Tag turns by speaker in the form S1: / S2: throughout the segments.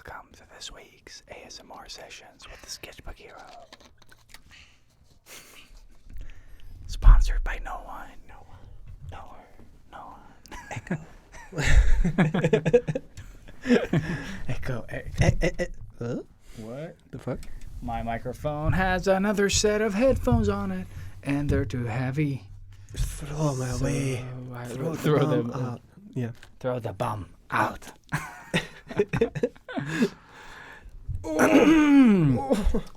S1: Welcome to this week's ASMR sessions with the Sketchbook Hero. Sponsored by no one. Echo. Echo. What the fuck? My microphone has another set of headphones on it, and they're too heavy.
S2: Throw them away.
S1: Throw them
S2: out. Yeah.
S1: Throw the bum out.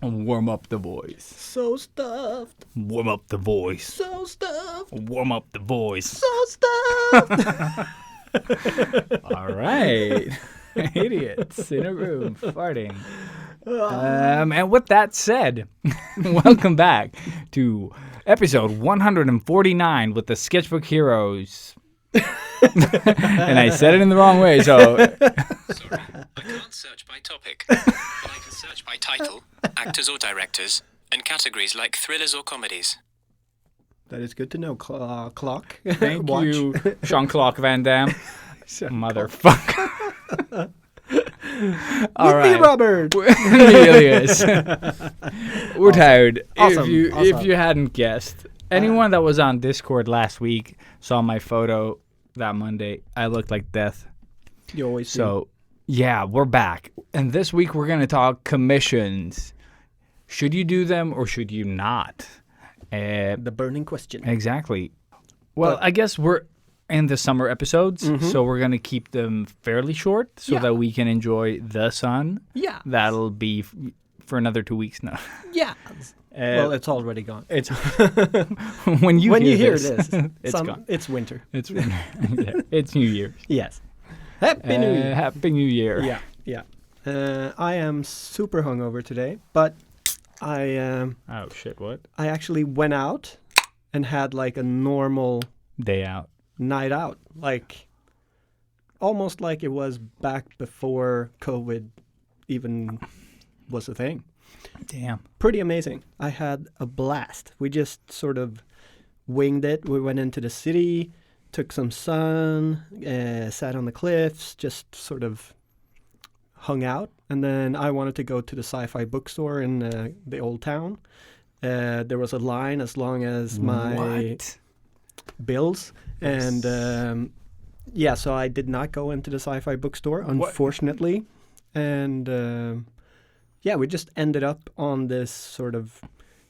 S1: Warm up the voice.
S2: So stuffed.
S1: Warm up the voice.
S2: So stuffed.
S1: Warm up the voice.
S2: So stuffed.
S1: All right. Idiots in a room farting. And with that said, welcome back to episode 149 with the Sketchbook Heroes. And I said it in the wrong way, so...
S3: Sorry, I can't search by topic, but I can search by title, actors or directors, and categories like thrillers or comedies.
S2: That is good to know, Clock.
S1: Thank
S2: Watch.
S1: you, Jean-Claude Van Damme. Motherfucker. All
S2: With me,
S1: right.
S2: Robert.
S1: Alias. We're tired.
S2: Awesome.
S1: If you hadn't guessed, anyone that was on Discord last week saw my photo that Monday. I looked like death.
S2: You always see.
S1: So, yeah, we're back. And this week we're going to talk commissions. Should you do them or should you not?
S2: The burning question.
S1: Exactly. Well, I guess we're in the summer episodes, so we're going to keep them fairly short so that we can enjoy the sun.
S2: Yeah.
S1: That'll be for another 2 weeks now.
S2: Yeah. Well, it's already gone.
S1: It's when you hear this, it's gone.
S2: It's winter.
S1: It's winter. Yeah, it's New Year's.
S2: Yes. Happy New Year.
S1: Happy New Year.
S2: Yeah. I am super hungover today, but
S1: Oh shit! What?
S2: I actually went out and had like a normal
S1: Day out.
S2: night out, like almost like it was back before COVID even was a thing.
S1: Damn.
S2: Pretty amazing. I had a blast. We just sort of winged it. We went into the city, took some sun, sat on the cliffs, just sort of hung out. And then I wanted to go to the sci-fi bookstore in the old town. There was a line as long as my bills. And so I did not go into the sci-fi bookstore, unfortunately. And we just ended up on this sort of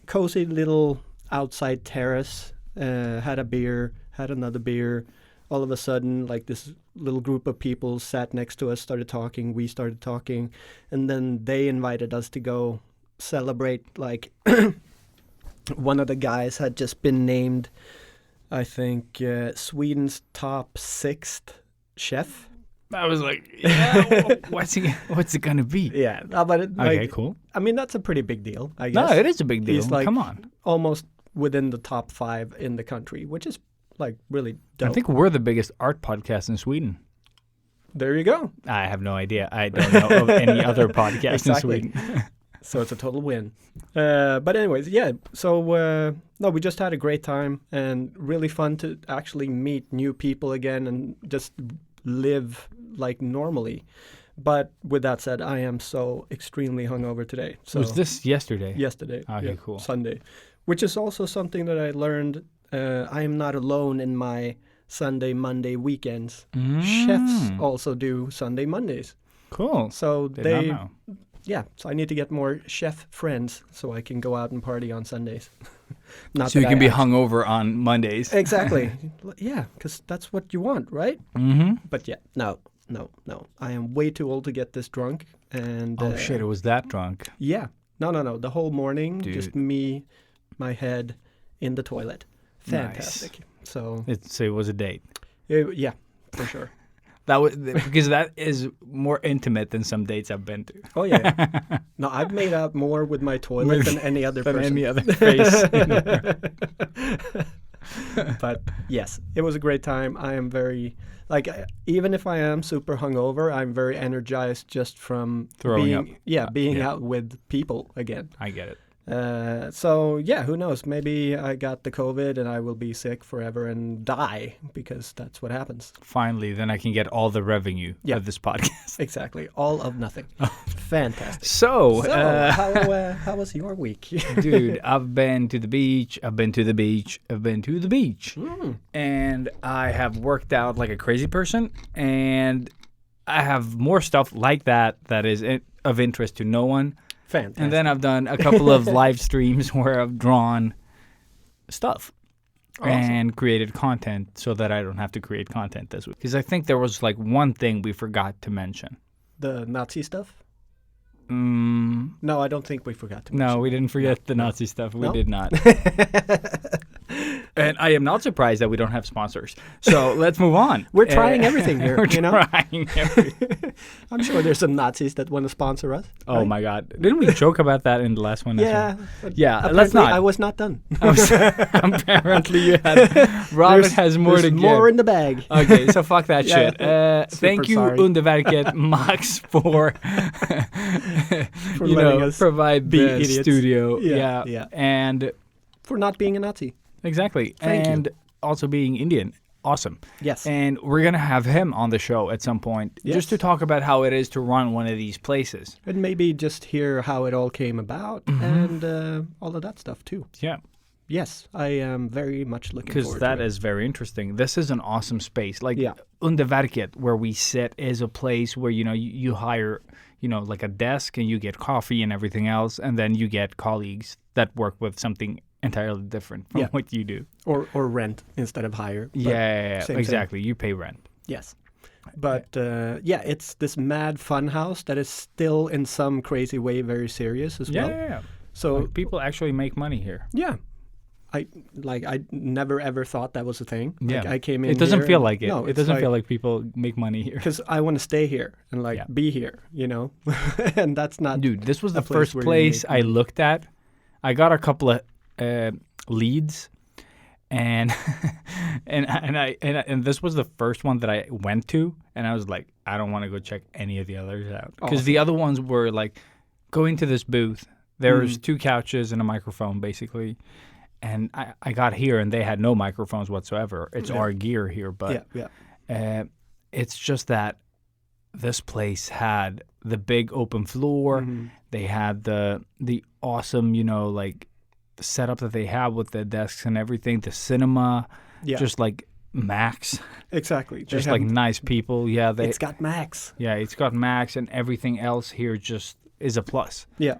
S2: cozy little outside terrace, had a beer, had another beer. All of a sudden, like this little group of people sat next to us, started talking, we started talking, and then they invited us to go celebrate, like one of the guys had just been named, I think, Sweden's top 6th chef.
S1: I was like, yeah, what's it gonna be?
S2: Yeah, but
S1: Okay, cool.
S2: I mean, that's a pretty big deal, I guess.
S1: No, it is a big deal.
S2: He's like
S1: Come on.
S2: almost within the top 5 in the country, which is like really dope.
S1: I think we're the biggest art podcast in Sweden.
S2: There you go.
S1: I have no idea. I don't know of any other podcast
S2: Exactly.
S1: in Sweden.
S2: So it's a total win. But anyways, yeah. So we just had a great time and really fun to actually meet new people again and just live like normally. But with that said, I am so extremely hungover today. So
S1: Was this yesterday?
S2: yesterday?
S1: Okay, cool.
S2: Sunday, which is also something that I learned. I am not alone in my Sunday, Monday weekends. Chefs also do Sunday, Mondays.
S1: Cool.
S2: So
S1: Did not know.
S2: So I need to get more chef friends so I can go out and party on Sundays.
S1: So you can be hungover on Mondays.
S2: Exactly. Yeah, because that's what you want, right?
S1: Mm-hmm.
S2: But yeah, no. I am way too old to get this drunk. And
S1: Oh shit! It was that drunk.
S2: Yeah. No. The whole morning,
S1: Dude.
S2: just me, my head in the toilet. Fantastic.
S1: Nice.
S2: So
S1: it was a date.
S2: yeah, for sure.
S1: That was because that is more intimate than some dates I've been to.
S2: Oh yeah. No, I've made out more with my toilet than any other
S1: Than
S2: person.
S1: any other face.
S2: But yes, it was a great time. I am very even if I am super hungover, I'm very energized just from
S1: Throwing
S2: being,
S1: up.
S2: Yeah, being
S1: Yeah.
S2: out with people again.
S1: I get it.
S2: So yeah, who knows? Maybe I got the COVID and I will be sick forever and die because that's what happens.
S1: Finally, then I can get all the revenue of this podcast.
S2: Exactly, all of nothing. Fantastic.
S1: So
S2: how was your week?
S1: dude, I've been to the beach. And I have worked out like a crazy person. And I have more stuff like that is of interest to no one.
S2: Fantastic.
S1: And then I've done a couple of live streams where I've drawn stuff and created content so that I don't have to create content this week. Because I think there was like one thing we forgot to mention.
S2: The Nazi stuff? No, I don't think we forgot to mention.
S1: No, we didn't forget the Nazi stuff. We
S2: No?
S1: did not. And I am not surprised that we don't have sponsors. So let's move on.
S2: We're trying everything here,
S1: We're
S2: you know?
S1: trying everything.
S2: I'm sure there's some Nazis that want to sponsor us.
S1: Oh
S2: right?
S1: my God. Didn't we joke about that in the last one?
S2: Yeah.
S1: Yeah,
S2: Apparently
S1: let's not.
S2: I was not done.
S1: Apparently you had. Robert has more to
S2: There's
S1: give.
S2: more in the bag.
S1: Okay, so fuck that
S2: Yeah.
S1: shit. Thank you,
S2: sorry.
S1: Underverket Max, for
S2: letting us
S1: provide
S2: be
S1: the
S2: idiots.
S1: studio.
S2: Yeah, yeah.
S1: And
S2: For not being a Nazi.
S1: exactly.
S2: Thank you.
S1: And also being Indian. Awesome.
S2: Yes.
S1: And we're going to have him on the show at some point
S2: Yes.
S1: just to talk about how it is to run one of these places.
S2: And maybe just hear how it all came about and all of that stuff too.
S1: Yeah.
S2: Yes, I am very much looking
S1: Because
S2: forward
S1: that
S2: to it.
S1: is very interesting. This is an awesome space. Like
S2: Yeah.
S1: Underverket, where we sit, is a place where, you hire, like a desk and you get coffee and everything else. And then you get colleagues that work with something entirely different from
S2: Yeah.
S1: what you do.
S2: Or rent instead of hire. But
S1: Yeah,
S2: same
S1: exactly. You pay rent.
S2: Yes. But it's this mad fun house that is still in some crazy way very serious as well.
S1: Yeah.
S2: So
S1: Like, people actually make money here.
S2: yeah. I never ever thought that was a thing. Like,
S1: Yeah.
S2: I came in.
S1: It doesn't
S2: here
S1: feel
S2: and-
S1: like it.
S2: No,
S1: It
S2: it's
S1: doesn't
S2: like,
S1: feel like people make money here.
S2: because I want to stay here and
S1: Yeah.
S2: be here, and that's not.
S1: Dude, this was
S2: a
S1: the
S2: place
S1: first
S2: where you
S1: place
S2: make
S1: I
S2: money.
S1: looked at. I got a couple of leads, and and this was the first one that I went to, and I was like, I don't want to go check any of the others out because the other ones were like, go into this booth. There's 2 couches and a microphone, basically. And I got here, and they had no microphones whatsoever. It's our gear here, but it's just that this place had the big open floor.
S2: Mm-hmm.
S1: They had the awesome, like setup that they have with the desks and everything. The cinema, just like Max,
S2: Exactly. They
S1: just
S2: have-
S1: like nice people. Yeah,
S2: it's got Max.
S1: it's got Max, and everything else here just is a plus.
S2: Yeah.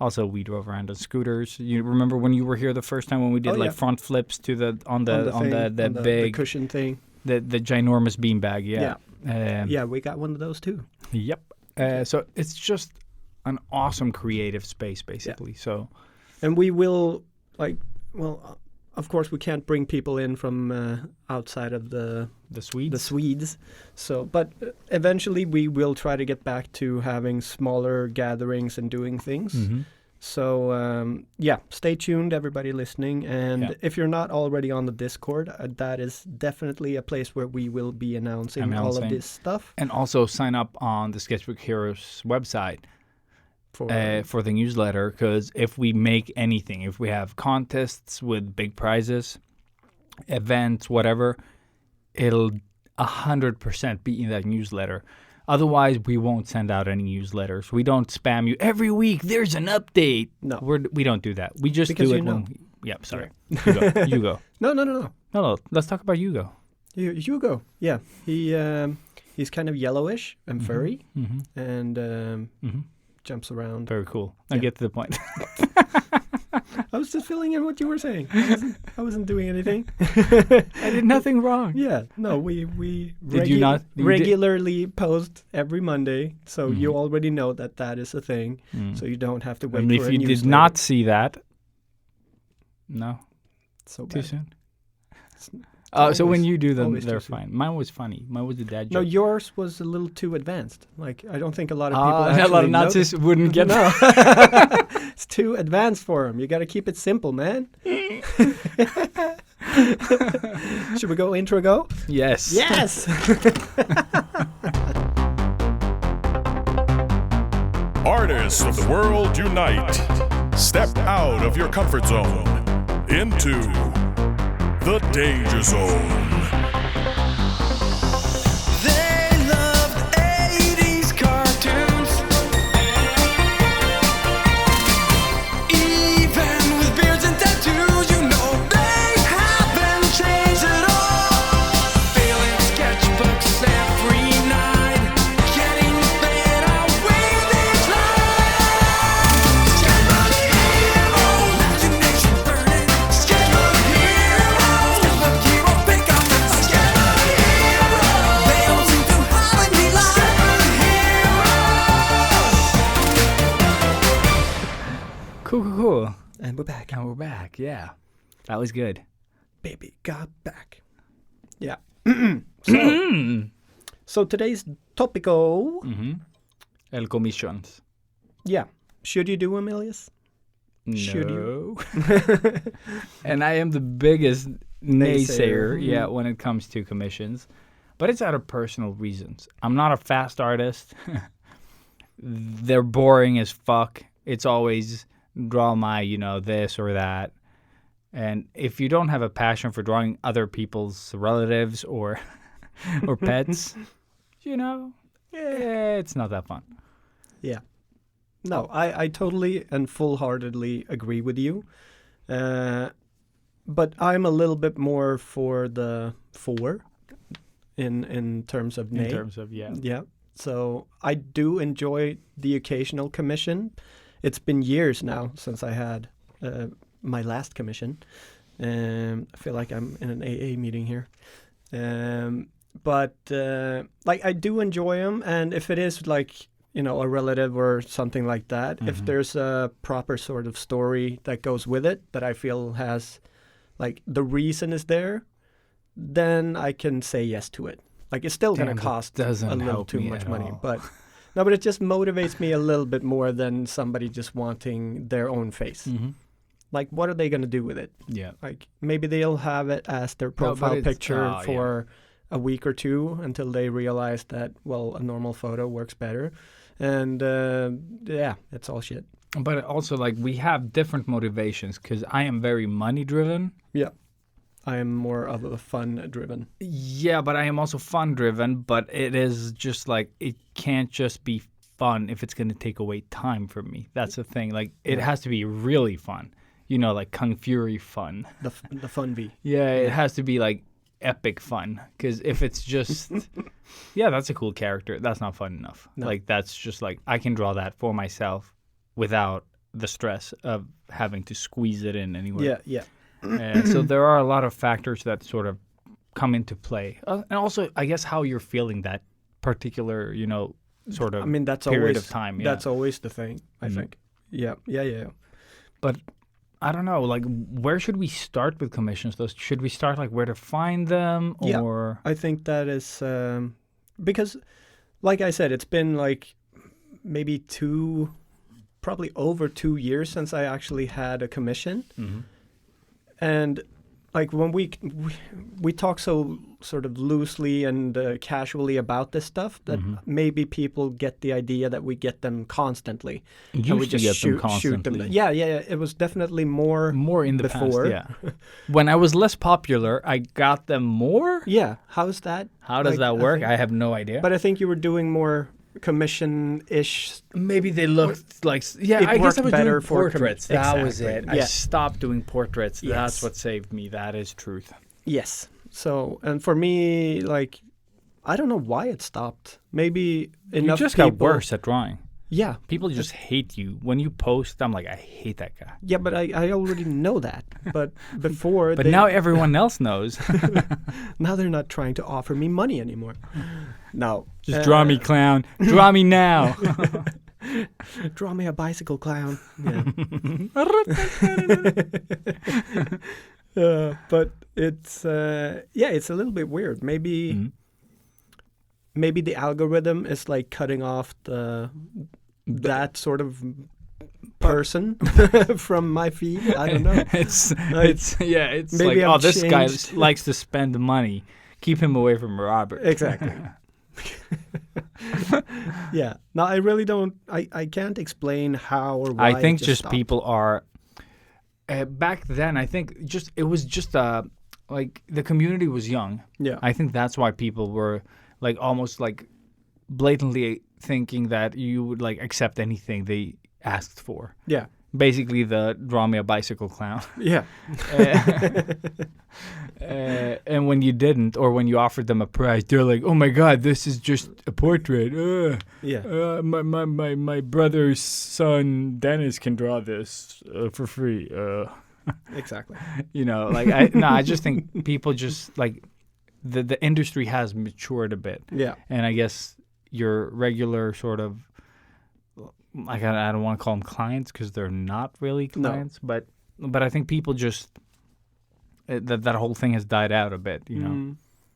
S1: Also, we drove around on scooters. You remember when you were here the first time when we did like front flips to on the big
S2: cushion thing.
S1: the ginormous beanbag? Yeah.
S2: Yeah, we got one of those too.
S1: Yep. So it's just an awesome creative space, basically. So,
S2: And we will of course we can't bring people in from outside of the
S1: the
S2: Swedes. So, but eventually we will try to get back to having smaller gatherings and doing things.
S1: Mhm.
S2: So, stay tuned, everybody listening. And if you're not already on the Discord, that is definitely a place where we will be announcing all of this stuff.
S1: And also sign up on the Sketchbook Heroes website for the newsletter, because if we make anything, if we have contests with big prizes, events, whatever, it'll 100% be in that newsletter. Otherwise, we won't send out any newsletters. We don't spam you every week. There's an update.
S2: No.
S1: We don't do that. We just
S2: Because
S1: do
S2: you
S1: it
S2: know.
S1: when. Yeah, sorry. You go. You go.
S2: No.
S1: No. Let's talk about Hugo.
S2: Hugo. Yeah. He's kind of yellowish and furry and jumps around.
S1: Very cool. I get to the point.
S2: I was just filling in what you were saying. I wasn't doing anything.
S1: I did nothing wrong.
S2: Yeah, no, we
S1: Did you not? You did-
S2: regularly post every Monday, so you already know that is a thing. So you don't have to wait
S1: And
S2: for
S1: if
S2: a
S1: you did
S2: newsletter.
S1: not see that, no,
S2: so
S1: too
S2: bad.
S1: soon. So when
S2: always-
S1: you do them,
S2: always too
S1: they're
S2: soon.
S1: fine. Mine was funny. Mine was the dad
S2: No,
S1: joke.
S2: yours was a little too advanced. Like I don't think a lot of people.
S1: a
S2: actually
S1: lot of Nazis
S2: noticed.
S1: wouldn't get
S2: No, it's too advanced for them. You got to keep it simple, man. Should we go intro? Go.
S1: Yes.
S2: Yes.
S4: Artists of the world unite. Step out of your comfort zone into the danger zone.
S5: They loved 80s cartoons. Even with beards and tattoos, you know they haven't changed at all. Filling sketchbooks every night, getting better with each line. Sketchbook hero, imagination burning. Sketchbook hero, sketchbook hero, pick up the sketchbook hero. They don't seem to have any line. Sketchbook hero.
S1: Cool.
S2: And we're back.
S1: And we're back. Yeah, that was good.
S2: Baby got back. Yeah.
S1: Mm.
S2: So today's topico.
S1: El commissions.
S2: Yeah. Should you do them, Elias? Should
S1: No. And I am the biggest naysayer,
S2: Naysayer.
S1: when it comes to commissions. But it's out of personal reasons. I'm not a fast artist. They're boring as fuck. It's always draw my, this or that. And if you don't have a passion for drawing other people's relatives or or pets, it's not that fun.
S2: Yeah. No, I totally and full-heartedly agree with you. But I'm a little bit more for the four in terms of nay.
S1: In terms of,
S2: Yeah. So I do enjoy the occasional commission. It's been years now since I had my last commission. I feel like I'm in an AA meeting here. But I do enjoy them. And if it is a relative or something like that, if there's a proper sort of story that goes with it that I feel has, the reason is there, then I can say yes to it. It's still going to cost a little too much money, but it just motivates me a little bit more than somebody just wanting their own face. What are they going to do with it?
S1: Yeah.
S2: Maybe they'll have it as their profile picture for a week or two until they realize that, a normal photo works better. And it's all shit.
S1: But also, we have different motivations because I am very money-driven.
S2: Yeah. I am more of a fun-driven.
S1: Yeah, but I am also fun-driven, but it is just it can't just be fun if it's going to take away time from me. That's the thing. It has to be really fun. Kung Fury fun.
S2: The fun V.
S1: Yeah, it has to be epic fun. Because if it's just, that's a cool character. That's not fun enough.
S2: No.
S1: That's just I can draw that for myself without the stress of having to squeeze it in anywhere.
S2: Yeah.
S1: So there are a lot of factors that sort of come into play. And also, I guess, how you're feeling that particular, sort of
S2: that's
S1: period
S2: always,
S1: of time. Yeah.
S2: That's always the thing, I think. Yeah.
S1: But I don't know, where should we start with commissions? Should we start where to find them, or?
S2: Yeah, I think that is because, like I said, it's been maybe probably over 2 years since I actually had a commission, and when we talk so sort of loosely and casually about this stuff, that maybe people get the idea that we get them constantly.
S1: You
S2: we just
S1: get them
S2: shoot
S1: constantly.
S2: them. Yeah. It was definitely more
S1: in the
S2: before.
S1: past. Yeah. When I was less popular, I got them more.
S2: Yeah. How's that?
S1: How does that work? I have no idea.
S2: But I think you were doing more commission-ish.
S1: Maybe they looked I guess I was doing portraits. That was it.
S2: Yeah.
S1: I stopped doing portraits.
S2: Yes.
S1: That's what saved me. That is truth.
S2: Yes. So, and for me, I don't know why it stopped. Maybe enough
S1: You just
S2: people...
S1: got worse at drawing.
S2: Yeah.
S1: People just hate you. When you post, I'm I hate that guy.
S2: Yeah, but I already know that. But before...
S1: But now everyone else knows.
S2: Now they're not trying to offer me money anymore. No.
S1: Just draw me, clown. Draw me now.
S2: Draw me a bicycle clown. Yeah. But it's it's a little bit weird. Maybe the algorithm is cutting off that sort of person from my feed. I don't know.
S1: It's
S2: maybe I've
S1: this guy
S2: changed.
S1: likes to spend money. Keep him away from Robert.
S2: Exactly. Yeah. No, I really don't. I can't explain how or why.
S1: I think
S2: it
S1: just
S2: stopped.
S1: people are. Back then, I think it was just like the community was young.
S2: Yeah.
S1: I think that's why people were like almost like blatantly thinking that you would like accept anything they asked for.
S2: Yeah.
S1: Basically, the draw me a bicycle clown.
S2: Yeah.
S1: And when you didn't, or when you offered them a prize, they're like, "Oh my God, this is just a portrait.
S2: Yeah.
S1: My brother's son Dennis can draw this for free."
S2: Exactly.
S1: You know, like I just think people just like the industry has matured a bit,
S2: Yeah.
S1: and I guess your regular sort of like I don't want to call them clients because they're not really
S2: No.
S1: clients, but I think people just that whole thing has died out a bit. You know,
S2: Mm.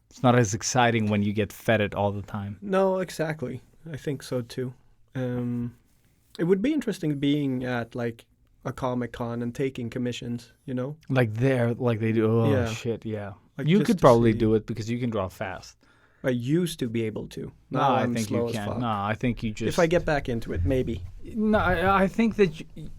S1: it's not as exciting when you get fed it all the time.
S2: No, exactly. I think so too. It would be interesting being at like a Comic-Con and taking commissions, you know?
S1: Like they do. Oh
S2: Yeah.
S1: shit, yeah.
S2: Like
S1: You
S2: just
S1: could
S2: to
S1: probably
S2: see-
S1: do it because you can draw fast.
S2: I used to be able to.
S1: No,
S2: Now
S1: I
S2: I'm
S1: think
S2: slow
S1: you
S2: as
S1: can.
S2: fuck.
S1: No, I think you just.
S2: If I get back into it, maybe.
S1: No, I think that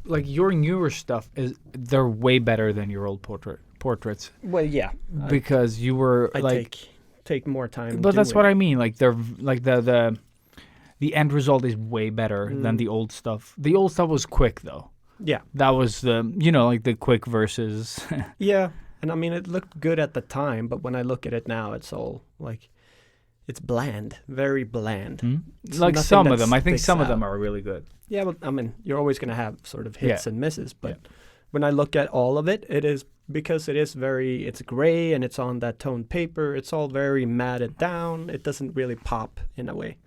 S1: like your newer stuff they're way better than your old portraits
S2: Well, yeah.
S1: because you were
S2: I
S1: like.
S2: take more time.
S1: But that's
S2: doing
S1: what
S2: it.
S1: I mean. Like they're like the end result is way better than the old stuff. The old stuff was quick though.
S2: Yeah.
S1: That was the like the quick versus.
S2: Yeah. And I mean, it looked good at the time, but when I look at it now, it's all like, it's bland, very bland. It's
S1: like
S2: nothing
S1: some
S2: that
S1: of them. I think
S2: sticks
S1: some of
S2: out.
S1: them are really good.
S2: Yeah, but I mean, you're always going to have sort of hits
S1: Yeah.
S2: and misses. But when I look at all of it, it is because it's gray and it's on that toned paper. It's all very matted down. It doesn't really pop in a way.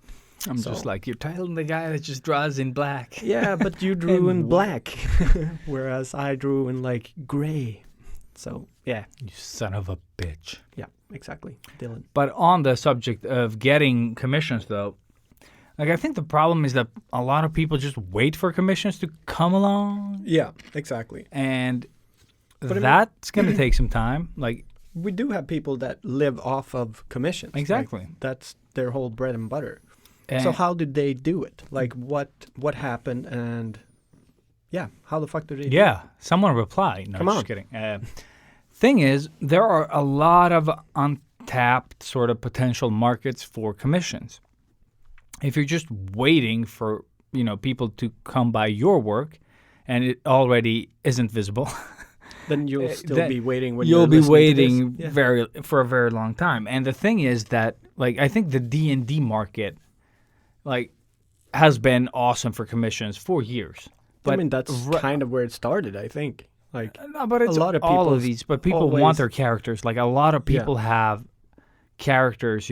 S1: I'm
S2: So-
S1: just like you're telling the guy that just draws in black.
S2: Yeah, but you drew in
S1: And-
S2: black, whereas I drew in like gray. So yeah,
S1: You son of a bitch.
S2: yeah, exactly, Dylan.
S1: But on the subject of getting commissions, though, like I think the problem is that a lot of people just wait for commissions to come along,
S2: Yeah, exactly.
S1: and
S2: I mean-
S1: that's going to take some time. Like,
S2: We do have people that live off of commissions. like,
S1: Exactly.
S2: that's their whole bread and butter.
S1: and
S2: So how did they do it? Like what happened and yeah, how the fuck did they do it?
S1: yeah, someone reply. No,
S2: Come
S1: just
S2: on.
S1: kidding. Thing is, there are a lot of untapped sort of potential markets for commissions. If you're just waiting for people to come by your work, and it already isn't visible.
S2: Then you'll still
S1: then
S2: be waiting when
S1: you'll
S2: you're
S1: be
S2: listening to
S1: waiting
S2: this. Yeah.
S1: for a very long time. And the thing is that, like, I think the D&D market, like, has been awesome for commissions for years.
S2: I mean, that's
S1: ri-
S2: kind of where it started, I think. Like
S1: No, but it's
S2: a lot of
S1: all
S2: people
S1: of these. But people
S2: always-
S1: want their characters. Like, a lot of
S2: Yeah.
S1: people have characters,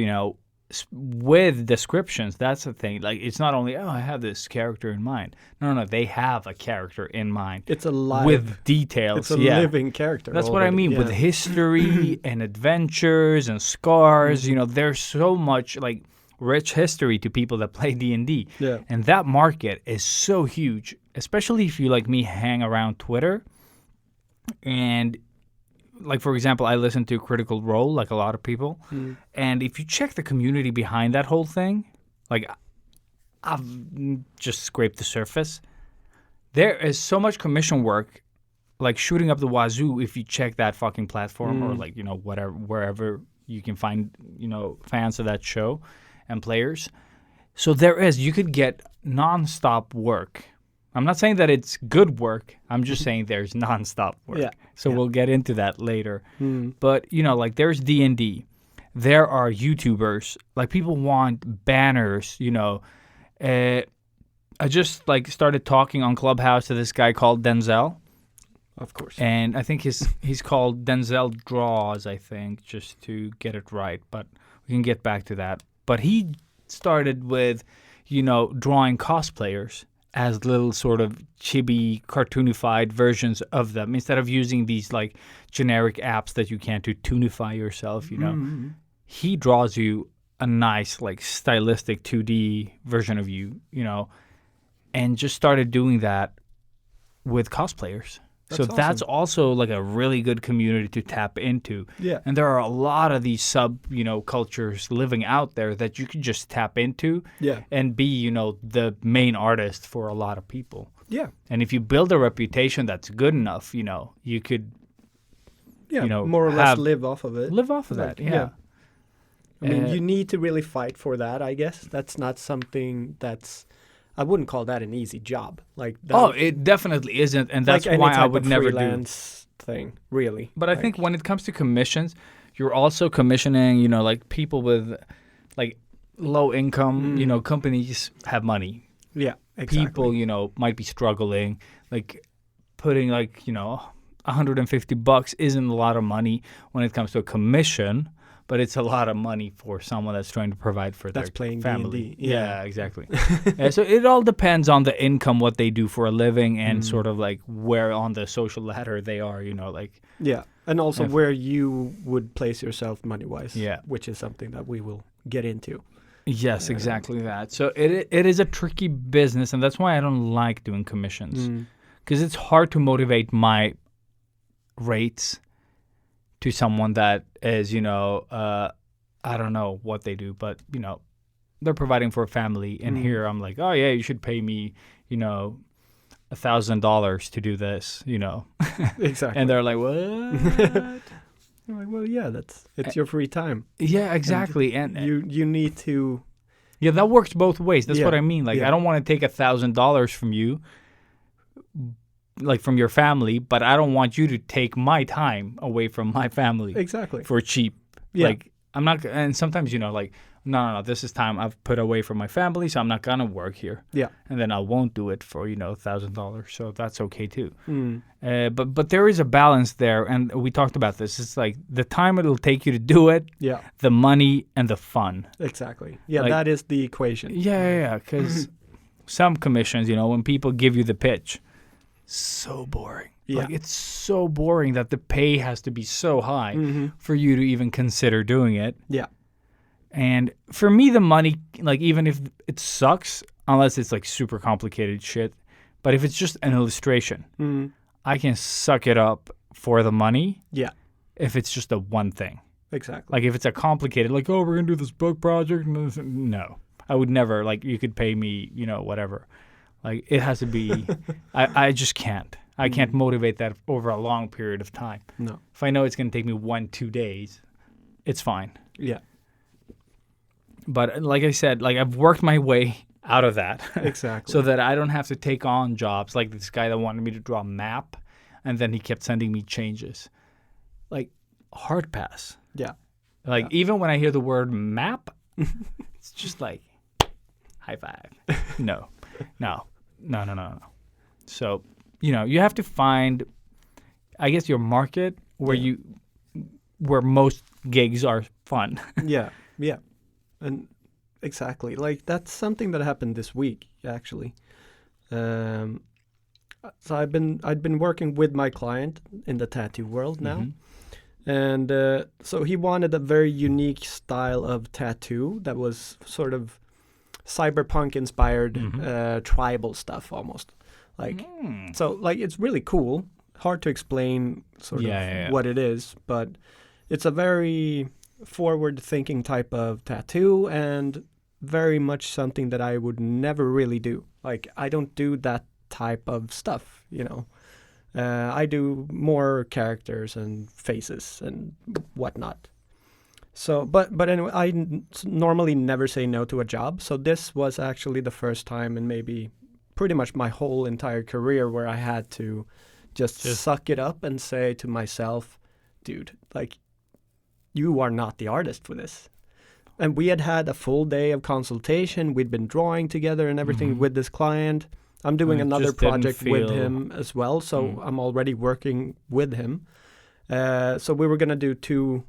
S1: with descriptions. That's the thing. Like, it's not only, I have this character in mind. No, they have a character in mind.
S2: it's a live
S1: with details.
S2: it's a
S1: yeah.
S2: living character.
S1: That's what I
S2: already,
S1: mean with
S2: yeah.
S1: history and adventures and scars. There's so much like rich history to people that play D&D.
S2: Yeah.
S1: And that market is so huge, especially if you like me hang around Twitter. And like for example, I listen to Critical Role like a lot of people. And if you check the community behind that whole thing, like I've just scraped the surface. There is so much commission work like shooting up the wazoo if you check that fucking platform or like whatever wherever you can find fans of that show and players. So you could get nonstop work. I'm not saying that it's good work. I'm just saying there's nonstop work.
S2: Yeah.
S1: So we'll get into that later. But like there's D&D. There are YouTubers. Like people want banners. I just like started talking on Clubhouse to this guy called Denzel.
S2: Of course.
S1: And I think he's called Denzel Draws, I think, just to get it right. But we can get back to that. But he started with, drawing cosplayers as little sort of chibi, cartoonified versions of them. Instead of using these like generic apps that you can't to toonify yourself, he draws you a nice like stylistic 2D version of you, and just started doing that with cosplayers. So that's also like a really good community to tap into.
S2: Yeah.
S1: And there are a lot of these cultures living out there that you can just tap into
S2: Yeah.
S1: and be, the main artist for a lot of people.
S2: Yeah.
S1: And if you build a reputation that's good enough, you could
S2: more or less
S1: have-
S2: live off of it.
S1: live off of that. Yeah.
S2: I mean,
S1: Uh,
S2: you need to really fight for that, I guess. That's not something I wouldn't call that an easy job. Like that,
S1: Oh, it definitely isn't. And that's
S2: like any
S1: why I
S2: type
S1: would
S2: of
S1: never do.
S2: freelance thing, really.
S1: But I think when it comes to commissions, you're also commissioning, like people with like low income, companies have money.
S2: Yeah, exactly.
S1: People, might be struggling. Like putting like, $150 isn't a lot of money when it comes to a commission, but it's a lot of money for someone that's trying to provide for
S2: That's
S1: their
S2: playing
S1: family.
S2: D&D, yeah.
S1: Exactly. So it all depends on the income, what they do for a living, and sort of like where on the social ladder they are, like.
S2: Yeah, and also
S1: If-
S2: where you would place yourself money-wise.
S1: Yeah.
S2: Which is something that we will get into.
S1: Yes, exactly that. So it is a tricky business, and that's why I don't like doing commissions, because it's hard to motivate my rates to someone that is, I don't know what they do, but they're providing for a family, and here I'm like, oh yeah, you should pay me, $1,000 to do this,
S2: Exactly.
S1: and they're like, what?
S2: You're like, well, yeah, it's your free time.
S1: Yeah, exactly, and
S2: You need to.
S1: yeah, that works both ways. That's
S2: Yeah,
S1: what I mean. Like,
S2: yeah.
S1: I don't want to take $1,000 from you, like from your family, but I don't want you to take my time away from my family
S2: Exactly.
S1: for cheap.
S2: Yeah.
S1: Like, I'm not, and sometimes, like, no, this is time I've put away from my family, so I'm not going to work here.
S2: Yeah.
S1: And then I won't do it for, $1,000. So that's okay too. But there is a balance there. And we talked about this. It's like the time it'll take you to do it,
S2: Yeah.
S1: the money, and the fun.
S2: Exactly. Yeah,
S1: Like-
S2: that is the equation.
S1: Yeah. Because some commissions, when people give you the pitch, so boring.
S2: Yeah.
S1: Like, it's so boring that the pay has to be so high for you to even consider doing it.
S2: Yeah.
S1: And for me, the money, like, even if it sucks, unless it's like super complicated shit, but if it's just an illustration, I can suck it up for the money
S2: Yeah.
S1: if it's just a one thing.
S2: Exactly.
S1: Like, if it's a complicated, like, oh, we're going to do this book project. No, I would never, like, you could pay me, whatever. Like, it has to be, I just can't. I can't motivate that over a long period of time.
S2: No.
S1: If I know it's going to take me 1-2 days, it's fine.
S2: Yeah.
S1: But like I said, like, I've worked my way out of that.
S2: Exactly.
S1: So that I don't have to take on jobs like this guy that wanted me to draw a map, and then he kept sending me changes. Like, hard pass.
S2: Yeah.
S1: Like, even when I hear the word map, it's just like, high five. No. So, you have to find, I guess, your market where most gigs are fun.
S2: Yeah. Yeah. And exactly. Like, that's something that happened this week, actually. So I'd been working with my client in the tattoo world now. And so he wanted a very unique style of tattoo that was sort of cyberpunk inspired tribal stuff almost. Like, so like, it's really cool. Hard to explain sort of what it is, but it's a very forward thinking type of tattoo, and very much something that I would never really do. Like, I don't do that type of stuff, I do more characters and faces and whatnot. So, but anyway, I normally never say no to a job. So this was actually the first time in maybe pretty much my whole entire career where I had to just suck it up and say to myself, dude, like, you are not the artist for this. And we had a full day of consultation. We'd been drawing together and everything with this client. I'm doing
S1: And it
S2: another
S1: just didn't
S2: project with
S1: feel-
S2: him as well, so I'm already working with him. So we were gonna do two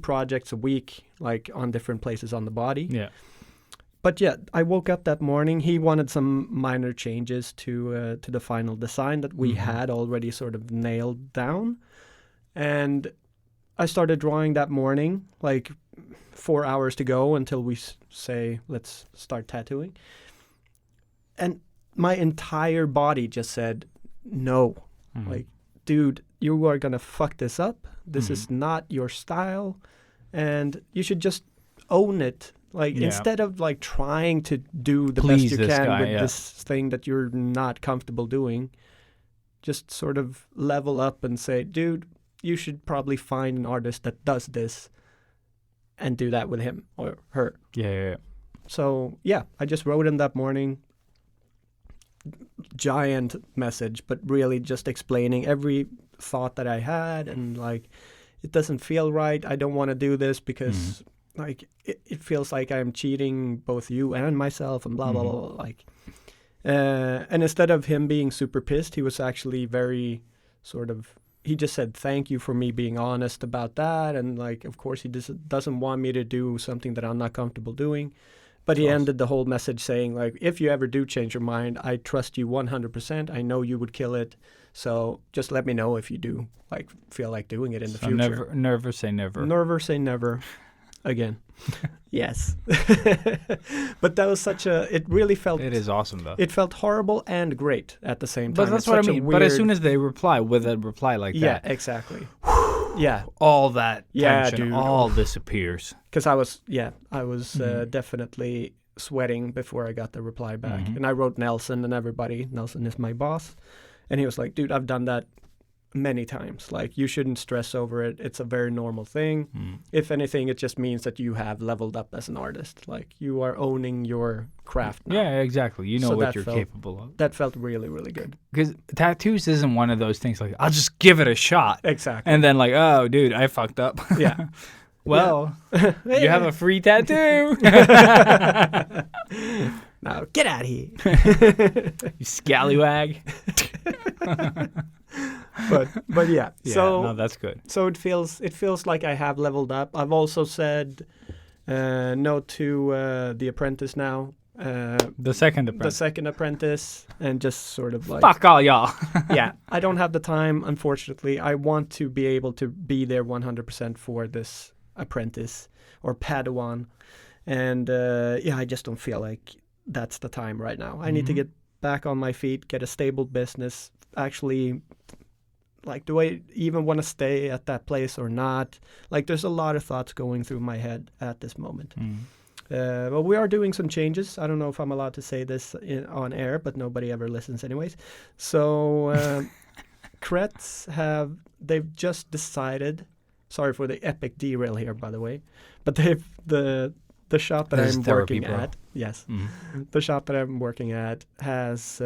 S2: projects a week, like on different places on the body.
S1: Yeah.
S2: But yeah, I woke up that morning. He wanted some minor changes to the final design that we had already sort of nailed down, and I started drawing that morning, like 4 hours to go until we say, let's start tattooing. And my entire body just said, no, like, dude, you are gonna fuck this up. This is not your style, and you should just own it. Like
S1: Yeah.
S2: instead of like trying to do the
S1: Please
S2: best you
S1: this
S2: can
S1: guy,
S2: with
S1: yeah.
S2: this thing that you're not comfortable doing, just sort of level up and say, dude, you should probably find an artist that does this and do that with him or her.
S1: Yeah.
S2: So yeah, I just wrote him that morning. Giant message, but really just explaining every thought that I had, and like, it doesn't feel right. I don't want to do this because like it feels like I'm cheating both you and myself, and blah blah blah. Blah. Like, and instead of him being super pissed, he was actually very sort of. He just said thank you for me being honest about that, and like, of course, he doesn't want me to do something that I'm not comfortable doing. But he ended the whole message saying, like, if you ever do change your mind, I trust you 100%. I know you would kill it. So just let me know if you do, like, feel like doing it in the
S1: So
S2: future.
S1: never say never.
S2: Never say never again. Yes. But that was it really felt,
S1: It is awesome though.
S2: it felt horrible and great at the same time.
S1: But that's
S2: It's
S1: what I
S2: such a
S1: mean. But as
S2: weird-
S1: soon as they reply with a reply like
S2: Yeah,
S1: that,
S2: exactly. Yeah.
S1: all that
S2: Yeah,
S1: tension
S2: dude.
S1: all disappears.
S2: Because I was definitely sweating before I got the reply back. And I wrote Nelson and everybody. Nelson is my boss. And he was like, dude, I've done that many times. Like, you shouldn't stress over it. It's a very normal thing. If anything, it just means that you have leveled up as an artist. Like, you are owning your craft now.
S1: Yeah, exactly. You know
S2: So
S1: what
S2: that
S1: you're
S2: felt-
S1: capable of.
S2: That felt really, really good.
S1: Because tattoos isn't one of those things like, I'll just give it a shot.
S2: Exactly.
S1: And then like, oh, dude, I fucked up.
S2: Yeah.
S1: Well, you have a free tattoo.
S2: Now, get out of here.
S1: You scallywag.
S2: But yeah.
S1: Yeah,
S2: So
S1: no, that's good.
S2: So it feels like I have leveled up. I've also said no to The Apprentice now.
S1: The second
S2: The
S1: apprentice.
S2: second Apprentice, and just sort of like,
S1: Fuck all y'all.
S2: yeah, I don't have the time, unfortunately. I want to be able to be there 100% for this Apprentice or Padawan, and yeah, I just don't feel like that's the time right now. I need to get back on my feet, get a stable business, actually. Like, do I even want to stay at that place or not? Like, there's a lot of thoughts going through my head at this moment. But we are doing some changes. I don't know if I'm allowed to say this on air, but nobody ever listens anyways. So Kretz they've just decided, sorry for the epic derail here, by the way, but the shop that
S1: This is
S2: I'm
S1: therapy,
S2: working
S1: bro.
S2: at, yes, the shop that I'm working at has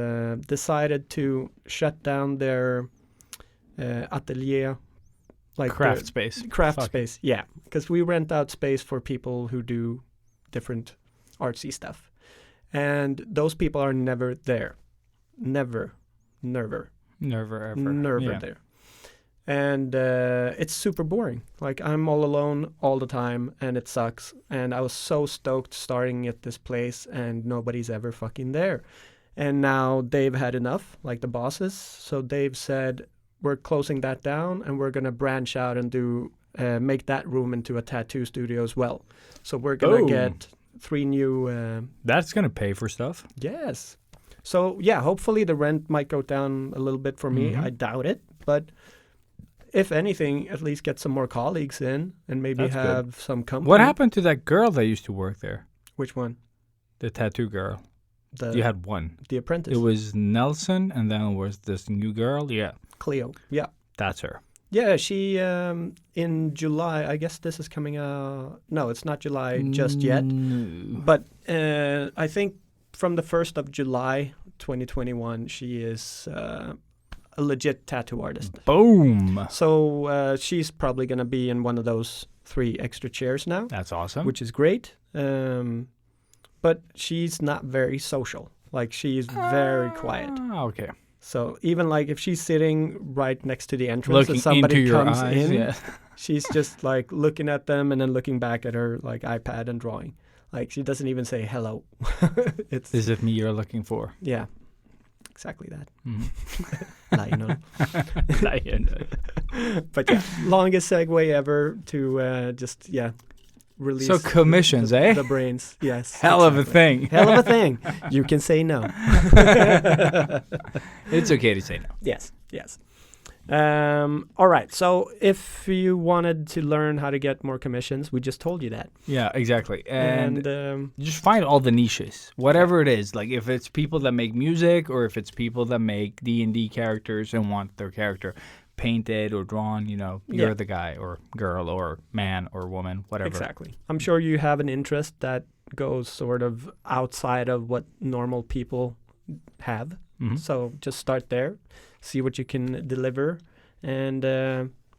S2: decided to shut down their atelier, like
S1: Craft space.
S2: craft
S1: Fuck.
S2: space. Yeah, because we rent out space for people who do different artsy stuff, and those people are never there, never
S1: Never ever. Yeah.
S2: there, and it's super boring. Like, I'm all alone all the time, and it sucks. And I was so stoked starting at this place, and nobody's ever fucking there. And now they've had enough, like the bosses. So they've said, we're closing that down, and we're gonna branch out and do make that room into a tattoo studio as well. So we're gonna
S1: Oh.
S2: get 3 new.
S1: That's gonna pay for stuff.
S2: Yes. So yeah, hopefully the rent might go down a little bit for me. I doubt it, but if anything, at least get some more colleagues in and maybe
S1: That's good.
S2: have some company.
S1: What happened to that girl that used to work there?
S2: Which one?
S1: The tattoo girl.
S2: The
S1: You had one.
S2: The Apprentice.
S1: It was Nelson, and then it was this new girl. Yeah,
S2: Cleo. Yeah.
S1: that's her.
S2: Yeah, she in July. I guess this is coming out. No, it's not July just yet.
S1: No.
S2: But I think from the 1st of July 2021, she is a legit tattoo artist.
S1: Boom.
S2: So she's probably going to be in one of those 3 extra chairs now,
S1: That's awesome.
S2: which is great. But she's not very social. Like, she's very quiet.
S1: Ah, okay.
S2: So even like if she's sitting right next to the entrance
S1: Looking
S2: and somebody
S1: into your
S2: comes
S1: eyes.
S2: in,
S1: Yeah.
S2: she's just like looking at them and then looking back at her like iPad and drawing. Like, she doesn't even say hello. It's
S1: Is it me you're looking for?
S2: yeah, exactly that.
S1: Mhm.
S2: Lionel.
S1: Lionel.
S2: But yeah, longest segue ever to just release.
S1: So commissions,
S2: the,
S1: eh?
S2: The brains, yes.
S1: Hell of a
S2: exactly.
S1: thing.
S2: Hell of a thing. You can say no.
S1: It's okay to say no.
S2: Yes, yes. All right. So if you wanted to learn how to get more commissions, we just told you that.
S1: Yeah, exactly. And
S2: And
S1: just find all the niches, whatever it is. Like if it's people that make music, or if it's people that make D&D characters and want their character painted or drawn, you're
S2: Yeah.
S1: the guy or girl or man or woman, whatever.
S2: exactly. I'm sure you have an interest that goes sort of outside of what normal people have.
S1: Mhm.
S2: So just start there, see what you can deliver, and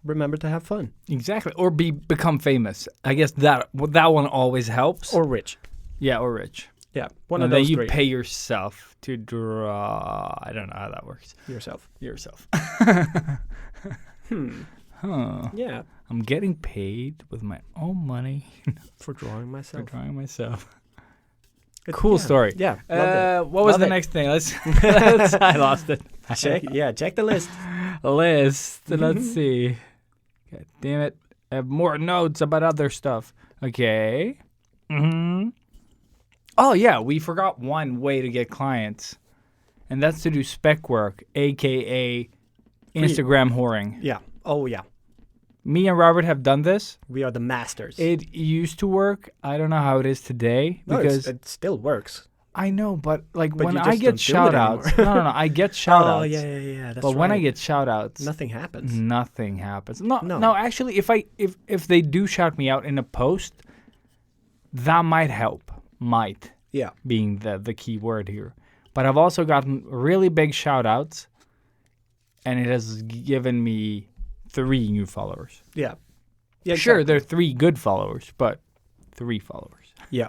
S2: remember to have fun.
S1: Exactly. Or become famous. I guess that one always helps.
S2: Or rich.
S1: Yeah, or rich.
S2: Yeah, one
S1: and
S2: of
S1: then
S2: those
S1: you
S2: three.
S1: pay yourself to draw. I don't know how that works.
S2: Yourself.
S1: Yourself.
S2: Hmm.
S1: Huh.
S2: Yeah,
S1: I'm getting paid with my own money
S2: for drawing
S1: for
S2: myself.
S1: drawing myself.
S2: But
S1: Cool
S2: yeah,
S1: story.
S2: Yeah, loved
S1: What was
S2: Love
S1: the
S2: it.
S1: next thing? I lost it.
S2: it. Check the list.
S1: List. Let's see. God damn it. I have more notes about other stuff. Okay. Oh, yeah. We forgot one way to get clients, and that's to do spec work, a.k.a. Instagram whoring.
S2: Yeah. Oh, yeah.
S1: Me and Robert have done this.
S2: We are the masters.
S1: It used to work. I don't know how it is today
S2: No,
S1: because
S2: it still works.
S1: I know, but like
S2: But
S1: when
S2: you
S1: I
S2: just
S1: get
S2: don't do it
S1: shout outs.
S2: anymore.
S1: No, I get shout outs.
S2: Oh, yeah. That's
S1: But when I
S2: right.
S1: get shout outs,
S2: Nothing happens.
S1: nothing happens. No,
S2: No.
S1: actually, if they do shout me out in a post, that might help. Might
S2: Yeah.
S1: being the key word here. But I've also gotten really big shout outs, and it has given me 3 new followers.
S2: Yeah. Yeah.
S1: Sure,
S2: exactly.
S1: they're 3 good followers, but 3 followers.
S2: Yeah.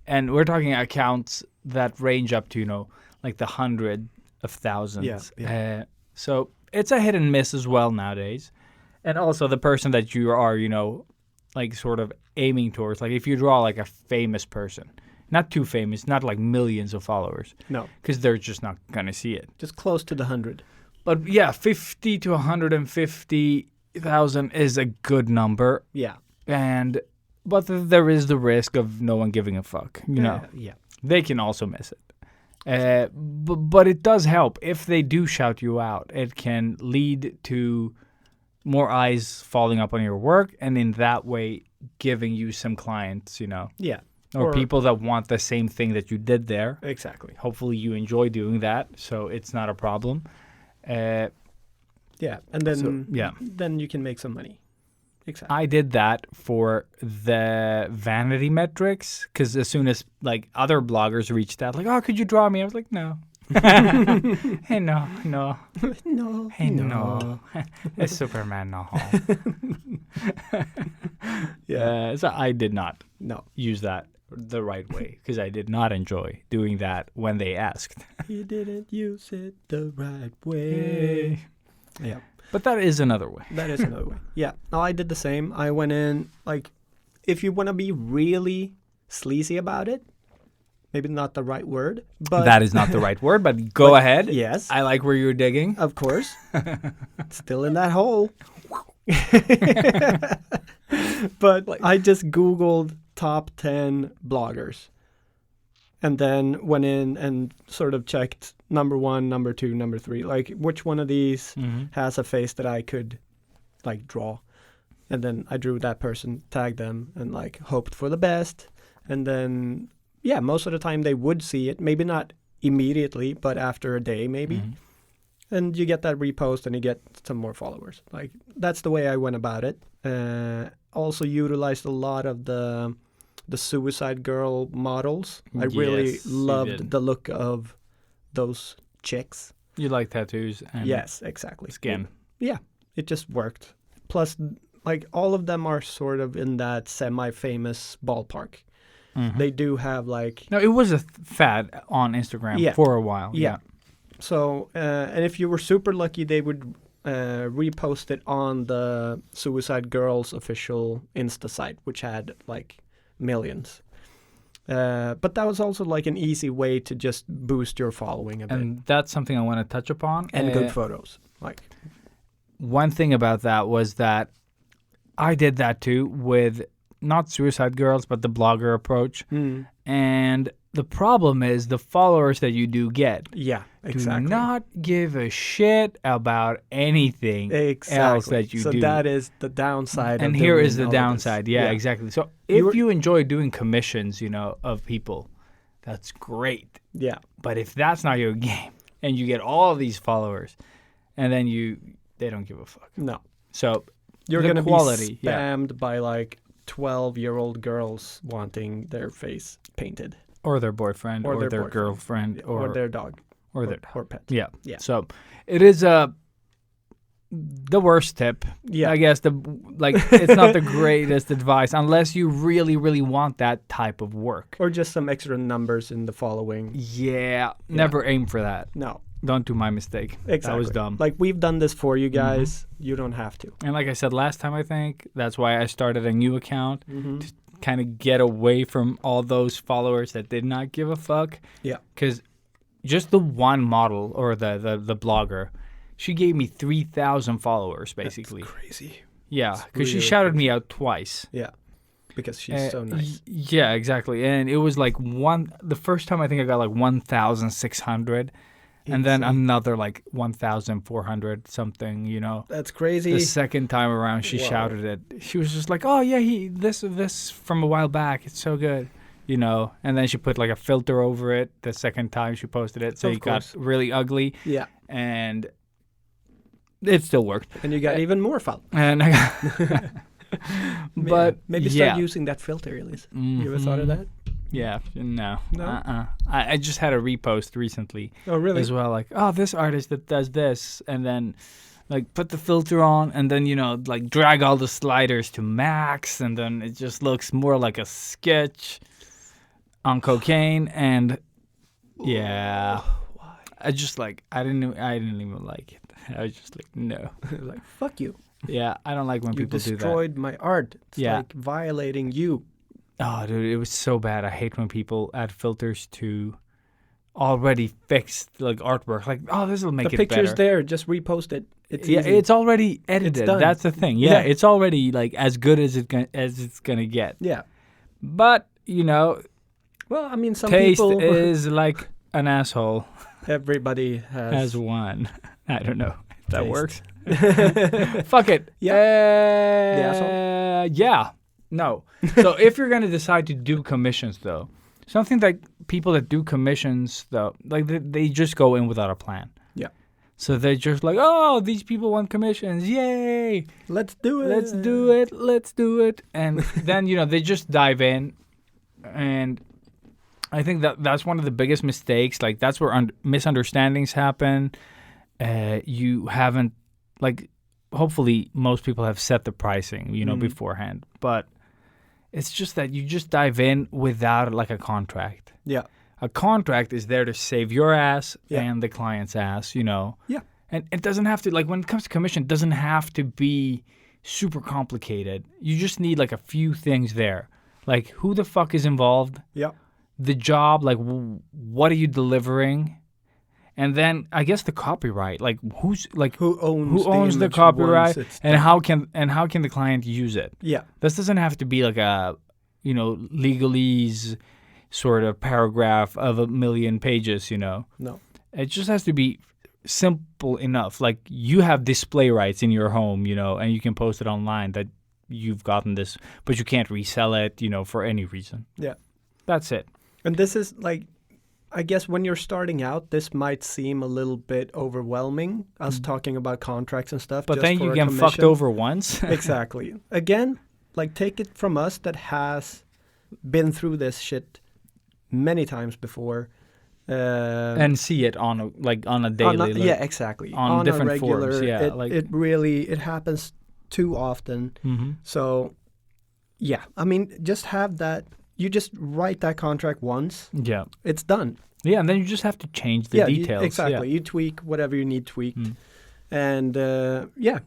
S1: And we're talking accounts that range up to, like the hundred of thousands.
S2: Yeah.
S1: So it's a hit and miss as well nowadays. And also the person that you are, like sort of aiming towards. Like if you draw like a famous person, not too famous, not like millions of followers,
S2: No.
S1: because they're just not going to see it.
S2: Just close to the 100.
S1: But yeah, 50 to 150,000 is a good number.
S2: Yeah.
S1: But there is the risk of no one giving a fuck,
S2: Yeah.
S1: They can also miss it. But it does help. If they do shout you out, it can lead to more eyes falling up on your work, and in that way, giving you some clients,
S2: Yeah.
S1: or people that want the same thing that you did there.
S2: Exactly.
S1: Hopefully you enjoy doing that, so it's not a problem.
S2: Yeah. And then
S1: yeah.
S2: then you can make some money. Exactly.
S1: I did that for the vanity metrics because as soon as like other bloggers reached out, like, "Oh, could you draw me?" I was like, "No." Hey, no.
S2: no.
S1: Hey, no. It's Superman, no.
S2: Yeah.
S1: So I did not
S2: No.
S1: use that the right way because I did not enjoy doing that when they asked.
S2: He didn't use it the right way. Yeah.
S1: But that is another way.
S2: That is another way. Yeah. No, I did the same. I went in, like, if you want to be really sleazy about it, maybe not the right word, but...
S1: That is not the right word, but go ahead.
S2: Yes.
S1: I like where you're digging.
S2: Of course. Still in that hole. But I just Googled top 10 bloggers. And then went in and sort of checked number 1, number 2, number 3. Like, which one of these has a face that I could, like, draw? And then I drew that person, tagged them, and, like, hoped for the best. And then, yeah, most of the time they would see it. Maybe not immediately, but after a day, maybe. And you get that repost and you get some more followers. Like, that's the way I went about it. Also utilized a lot of the Suicide Girl models. I really
S1: Yes, you
S2: loved
S1: did.
S2: the look of those chicks.
S1: You like tattoos and
S2: Yes, exactly.
S1: skin.
S2: Yeah, it just worked. Plus, like, all of them are sort of in that semi-famous ballpark. They do have, like...
S1: No, it was a fad on Instagram
S2: Yeah.
S1: for a while.
S2: Yeah. So, and if you were super lucky, they would repost it on the Suicide Girls official Insta site, which had, like, millions. But that was also, like, an easy way to just boost your following a bit.
S1: And that's something I want to touch upon.
S2: And good photos. Like,
S1: One thing about that was that I did that too with not Suicide Girls, but the blogger approach. And the problem is the followers that you do get
S2: Yeah, exactly.
S1: do not give a shit about anything else that you
S2: so
S1: do.
S2: that is the downside.
S1: And
S2: of
S1: here
S2: doing
S1: is the
S2: all of this.
S1: downside. Yeah, exactly. So if
S2: You're-
S1: you enjoy doing commissions, of people, that's great.
S2: Yeah,
S1: But if that's not your game and you get all these followers and then they don't give a fuck.
S2: no.
S1: So
S2: You're
S1: the
S2: going to
S1: quality,
S2: be spammed by like 12-year-old girls wanting their face painted.
S1: or their boyfriend or,
S2: Or their
S1: their
S2: boyfriend.
S1: girlfriend
S2: Or their dog.
S1: or their
S2: Or pet.
S1: Yeah.
S2: Yeah.
S1: So it is the worst tip.
S2: Yeah.
S1: I guess it's not the greatest advice unless you really, really want that type of work.
S2: Or just some extra numbers in the following.
S1: Yeah. Never aim for that.
S2: No.
S1: Don't do my mistake.
S2: Exactly.
S1: That was dumb.
S2: Like, we've done this for you guys. You don't have to.
S1: And like I said last time, I think that's why I started a new account
S2: Mm-hmm.
S1: to kind of get away from all those followers that did not give a fuck.
S2: Yeah.
S1: Because just the one model or the blogger, she gave me 3,000 followers basically.
S2: That's crazy.
S1: Yeah, because she
S2: really
S1: shouted me out twice.
S2: Yeah. Because she's so nice.
S1: Yeah, exactly. And it was like the first time I think I got like 1,600. And then another like 1,400 something,
S2: That's crazy.
S1: The second time around, she shouted it. She was just like, "Oh yeah, this from a while back. It's so good," And then she put like a filter over it. The second time she posted it, so
S2: Of
S1: it got
S2: course.
S1: really ugly.
S2: Yeah.
S1: And it still worked.
S2: And you got even more fun.
S1: And I got, but
S2: maybe start using that filter, Elise. You ever thought of that?
S1: Yeah, no.
S2: No?
S1: I just had a repost recently.
S2: Oh, really?
S1: As well, like, oh, this artist that does this, and then like put the filter on, and then like drag all the sliders to max, and then it just looks more like a sketch on cocaine, and yeah, I just like I didn't even like it. I was just like, no,
S2: Like, fuck you.
S1: yeah, I don't like when
S2: You
S1: people do that.
S2: destroyed my art. It's
S1: Yeah.
S2: like violating you.
S1: Oh, dude, it was so bad. I hate when people add filters to already fixed like artwork. Like, oh, this will make
S2: The
S1: it
S2: picture's
S1: better.
S2: there. Just repost it. It's
S1: Yeah,
S2: easy.
S1: it's already edited.
S2: done.
S1: That's the thing. Yeah,
S2: Yeah.
S1: it's already like as good as it's gonna get.
S2: Yeah.
S1: But
S2: Well, I mean, some
S1: taste
S2: people...
S1: is like an asshole
S2: Everybody has...
S1: has one. I don't know if that
S2: Taste.
S1: works. Fuck it.
S2: Yeah.
S1: The
S2: asshole?
S1: Yeah. No. So if you're gonna decide to do commissions, though, something that people that do commissions, though, like they just go in without a plan.
S2: Yeah.
S1: So they're just like, oh, these people want commissions, yay!
S2: Let's do it.
S1: Let's do it. Let's do it. And then they just dive in, and I think that's one of the biggest mistakes. Like that's where misunderstandings happen. You haven't hopefully most people have set the pricing, beforehand, but it's just that you just dive in without like a contract.
S2: Yeah.
S1: A contract is there to save your ass
S2: Yeah.
S1: and the client's ass,
S2: Yeah.
S1: And it doesn't have to, like when it comes to commission, it doesn't have to be super complicated. You just need like a few things there. Like who the fuck is involved?
S2: Yeah.
S1: The job, like what are you delivering? And then I guess the copyright, like who's like
S2: Who owns
S1: the
S2: image
S1: copyright
S2: once it's
S1: and
S2: done?
S1: how can the client use it?
S2: Yeah.
S1: This doesn't have to be like a legalese sort of paragraph of 1 million pages,
S2: No.
S1: It just has to be simple enough. Like you have display rights in your home, and you can post it online that you've gotten this, but you can't resell it, for any reason.
S2: Yeah.
S1: That's it.
S2: And this is like, I guess when you're starting out, this might seem a little bit overwhelming, us talking about contracts and stuff.
S1: But
S2: just
S1: then
S2: for
S1: you
S2: a
S1: get fucked
S2: commission.
S1: over once.
S2: Exactly. Again, like take it from us that has been through this shit many times before.
S1: And see it on a daily.
S2: Yeah, exactly.
S1: on
S2: a
S1: different
S2: regular,
S1: forms, yeah,
S2: it happens too often.
S1: Mm-hmm.
S2: So, yeah, I mean, just have that. You just write that contract once.
S1: Yeah.
S2: It's done.
S1: Yeah, and then you just have to change the details.
S2: Exactly.
S1: Yeah.
S2: You tweak whatever you need tweaked. And,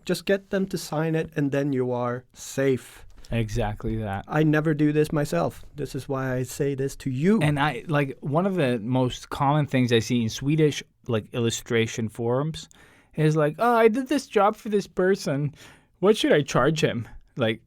S2: just get them to sign it, and then you are safe.
S1: Exactly that.
S2: I never do this myself. This is why I say this to you.
S1: And I like one of the most common things I see in Swedish like illustration forums is like, oh, I did this job for this person. What should I charge him? Like,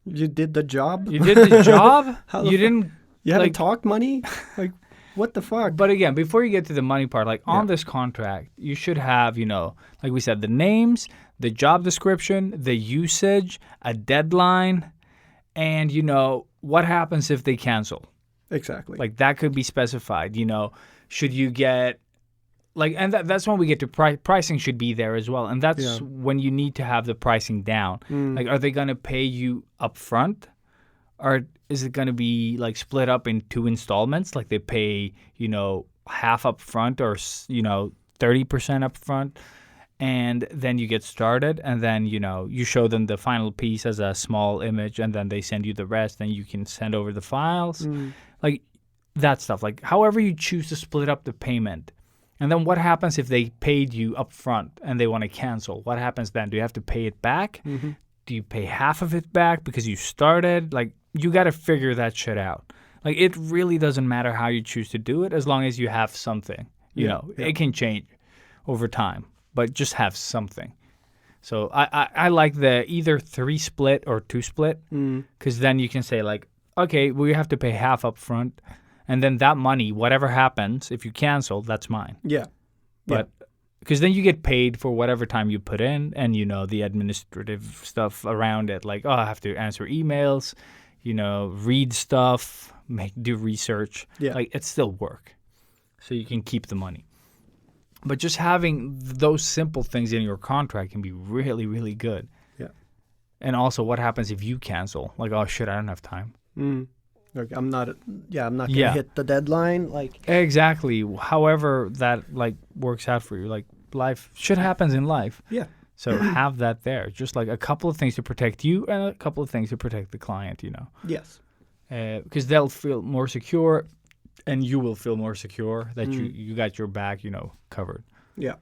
S2: you did the job?
S1: you did the job?
S2: How the
S1: You
S2: fu-
S1: didn't.
S2: You haven't
S1: like-
S2: talked money? Like, What the fuck?
S1: But again, before you get to the money part, like on this contract, you should have, like we said, the names, the job description, the usage, a deadline, and, what happens if they cancel.
S2: Exactly.
S1: Like that could be specified, should you get, like, and that's when we get to pricing should be there as well. And that's when you need to have the pricing down. Like, are they going to pay you up front? Or is it going to be like split up in 2 installments? Like they pay, half up front or, 30% up front. And then you get started and then, you show them the final piece as a small image and then they send you the rest and you can send over the files. Like that stuff. Like however you choose to split up the payment. And then what happens if they paid you up front and they want to cancel? What happens then? Do you have to pay it back? Do you pay half of it back because you started? Like you got to figure that shit out. Like it really doesn't matter how you choose to do it as long as you have something. It can change over time, but just have something. So I like the either 3 split or 2 split because then you can say like, okay, we have to pay half up front. And then that money, whatever happens, if you cancel, that's mine.
S2: Yeah.
S1: But because then you get paid for whatever time you put in and, the administrative stuff around it. Like, I have to answer emails, read stuff, do research.
S2: Yeah.
S1: Like, it's still work. So you can keep the money. But just having those simple things in your contract can be really, really good.
S2: Yeah.
S1: And also, what happens if you cancel? Like, oh, shit, I don't have time.
S2: Like, I'm not gonna hit the deadline. Like
S1: exactly. However, that like works out for you. Like life, shit happens in life.
S2: Yeah.
S1: So have that there. Just like a couple of things to protect you and a couple of things to protect the client.
S2: Yes.
S1: Because they'll feel more secure, and you will feel more secure that you got your back, covered.
S2: Yeah.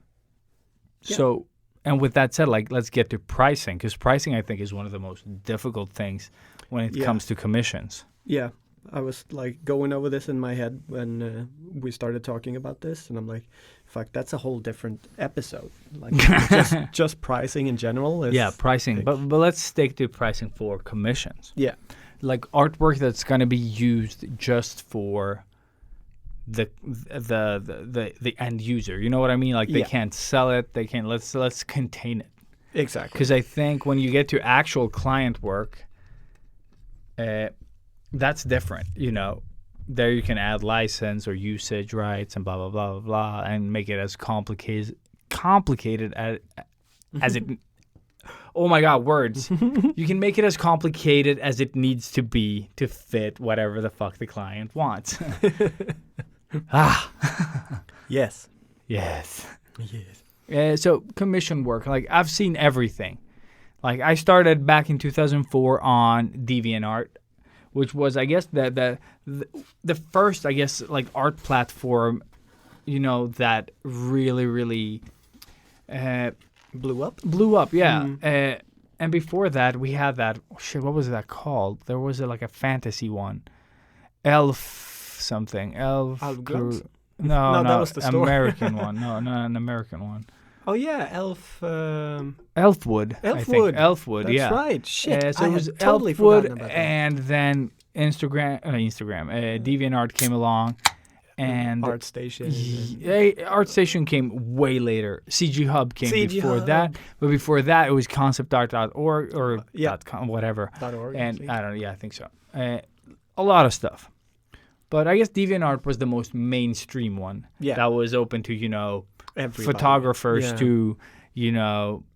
S1: So, and with that said, like let's get to pricing because pricing I think is one of the most difficult things when it comes to commissions.
S2: Yeah, I was like going over this in my head when we started talking about this, and I'm like, fuck, that's a whole different episode. Like just pricing in general. Is
S1: pricing. But let's stick to pricing for commissions.
S2: Yeah,
S1: like artwork that's going to be used just for the end user. You know what I mean? Like they can't sell it. They can't. Let's contain it.
S2: Exactly.
S1: Because I think when you get to actual client work. That's different, There you can add license or usage rights and blah blah blah blah blah, and make it as complicated as it. Oh my God, words! You can make it as complicated as it needs to be to fit whatever the fuck the client wants.
S2: Yes.
S1: Yes. So commission work, like I've seen everything. Like I started back in 2004 on DeviantArt, which was, I guess, the first, I guess, like art platform, that really, really
S2: blew up.
S1: Yeah. And before that, we had that, what was that called? There was like a fantasy one. Elf something. Elf.
S2: Alglunt?
S1: No,
S2: that was the store.
S1: American one. No, an American one.
S2: Oh yeah,
S1: Elfwood. I think.
S2: Elfwood.
S1: Elfwood,
S2: That's
S1: yeah.
S2: right. Shit,
S1: So
S2: I
S1: it was
S2: had totally
S1: Elfwood,
S2: forgotten about that.
S1: and then DeviantArt came along, and
S2: ArtStation.
S1: ArtStation came way later. CG Hub came
S2: CG
S1: before
S2: Hub.
S1: that, but before that it was conceptart.org or .com, whatever.
S2: .org, I
S1: And
S2: think.
S1: I don't know. Yeah, I think so. A lot of stuff, but I guess DeviantArt was the most mainstream one.
S2: Yeah.
S1: That was open to
S2: Everybody.
S1: photographers to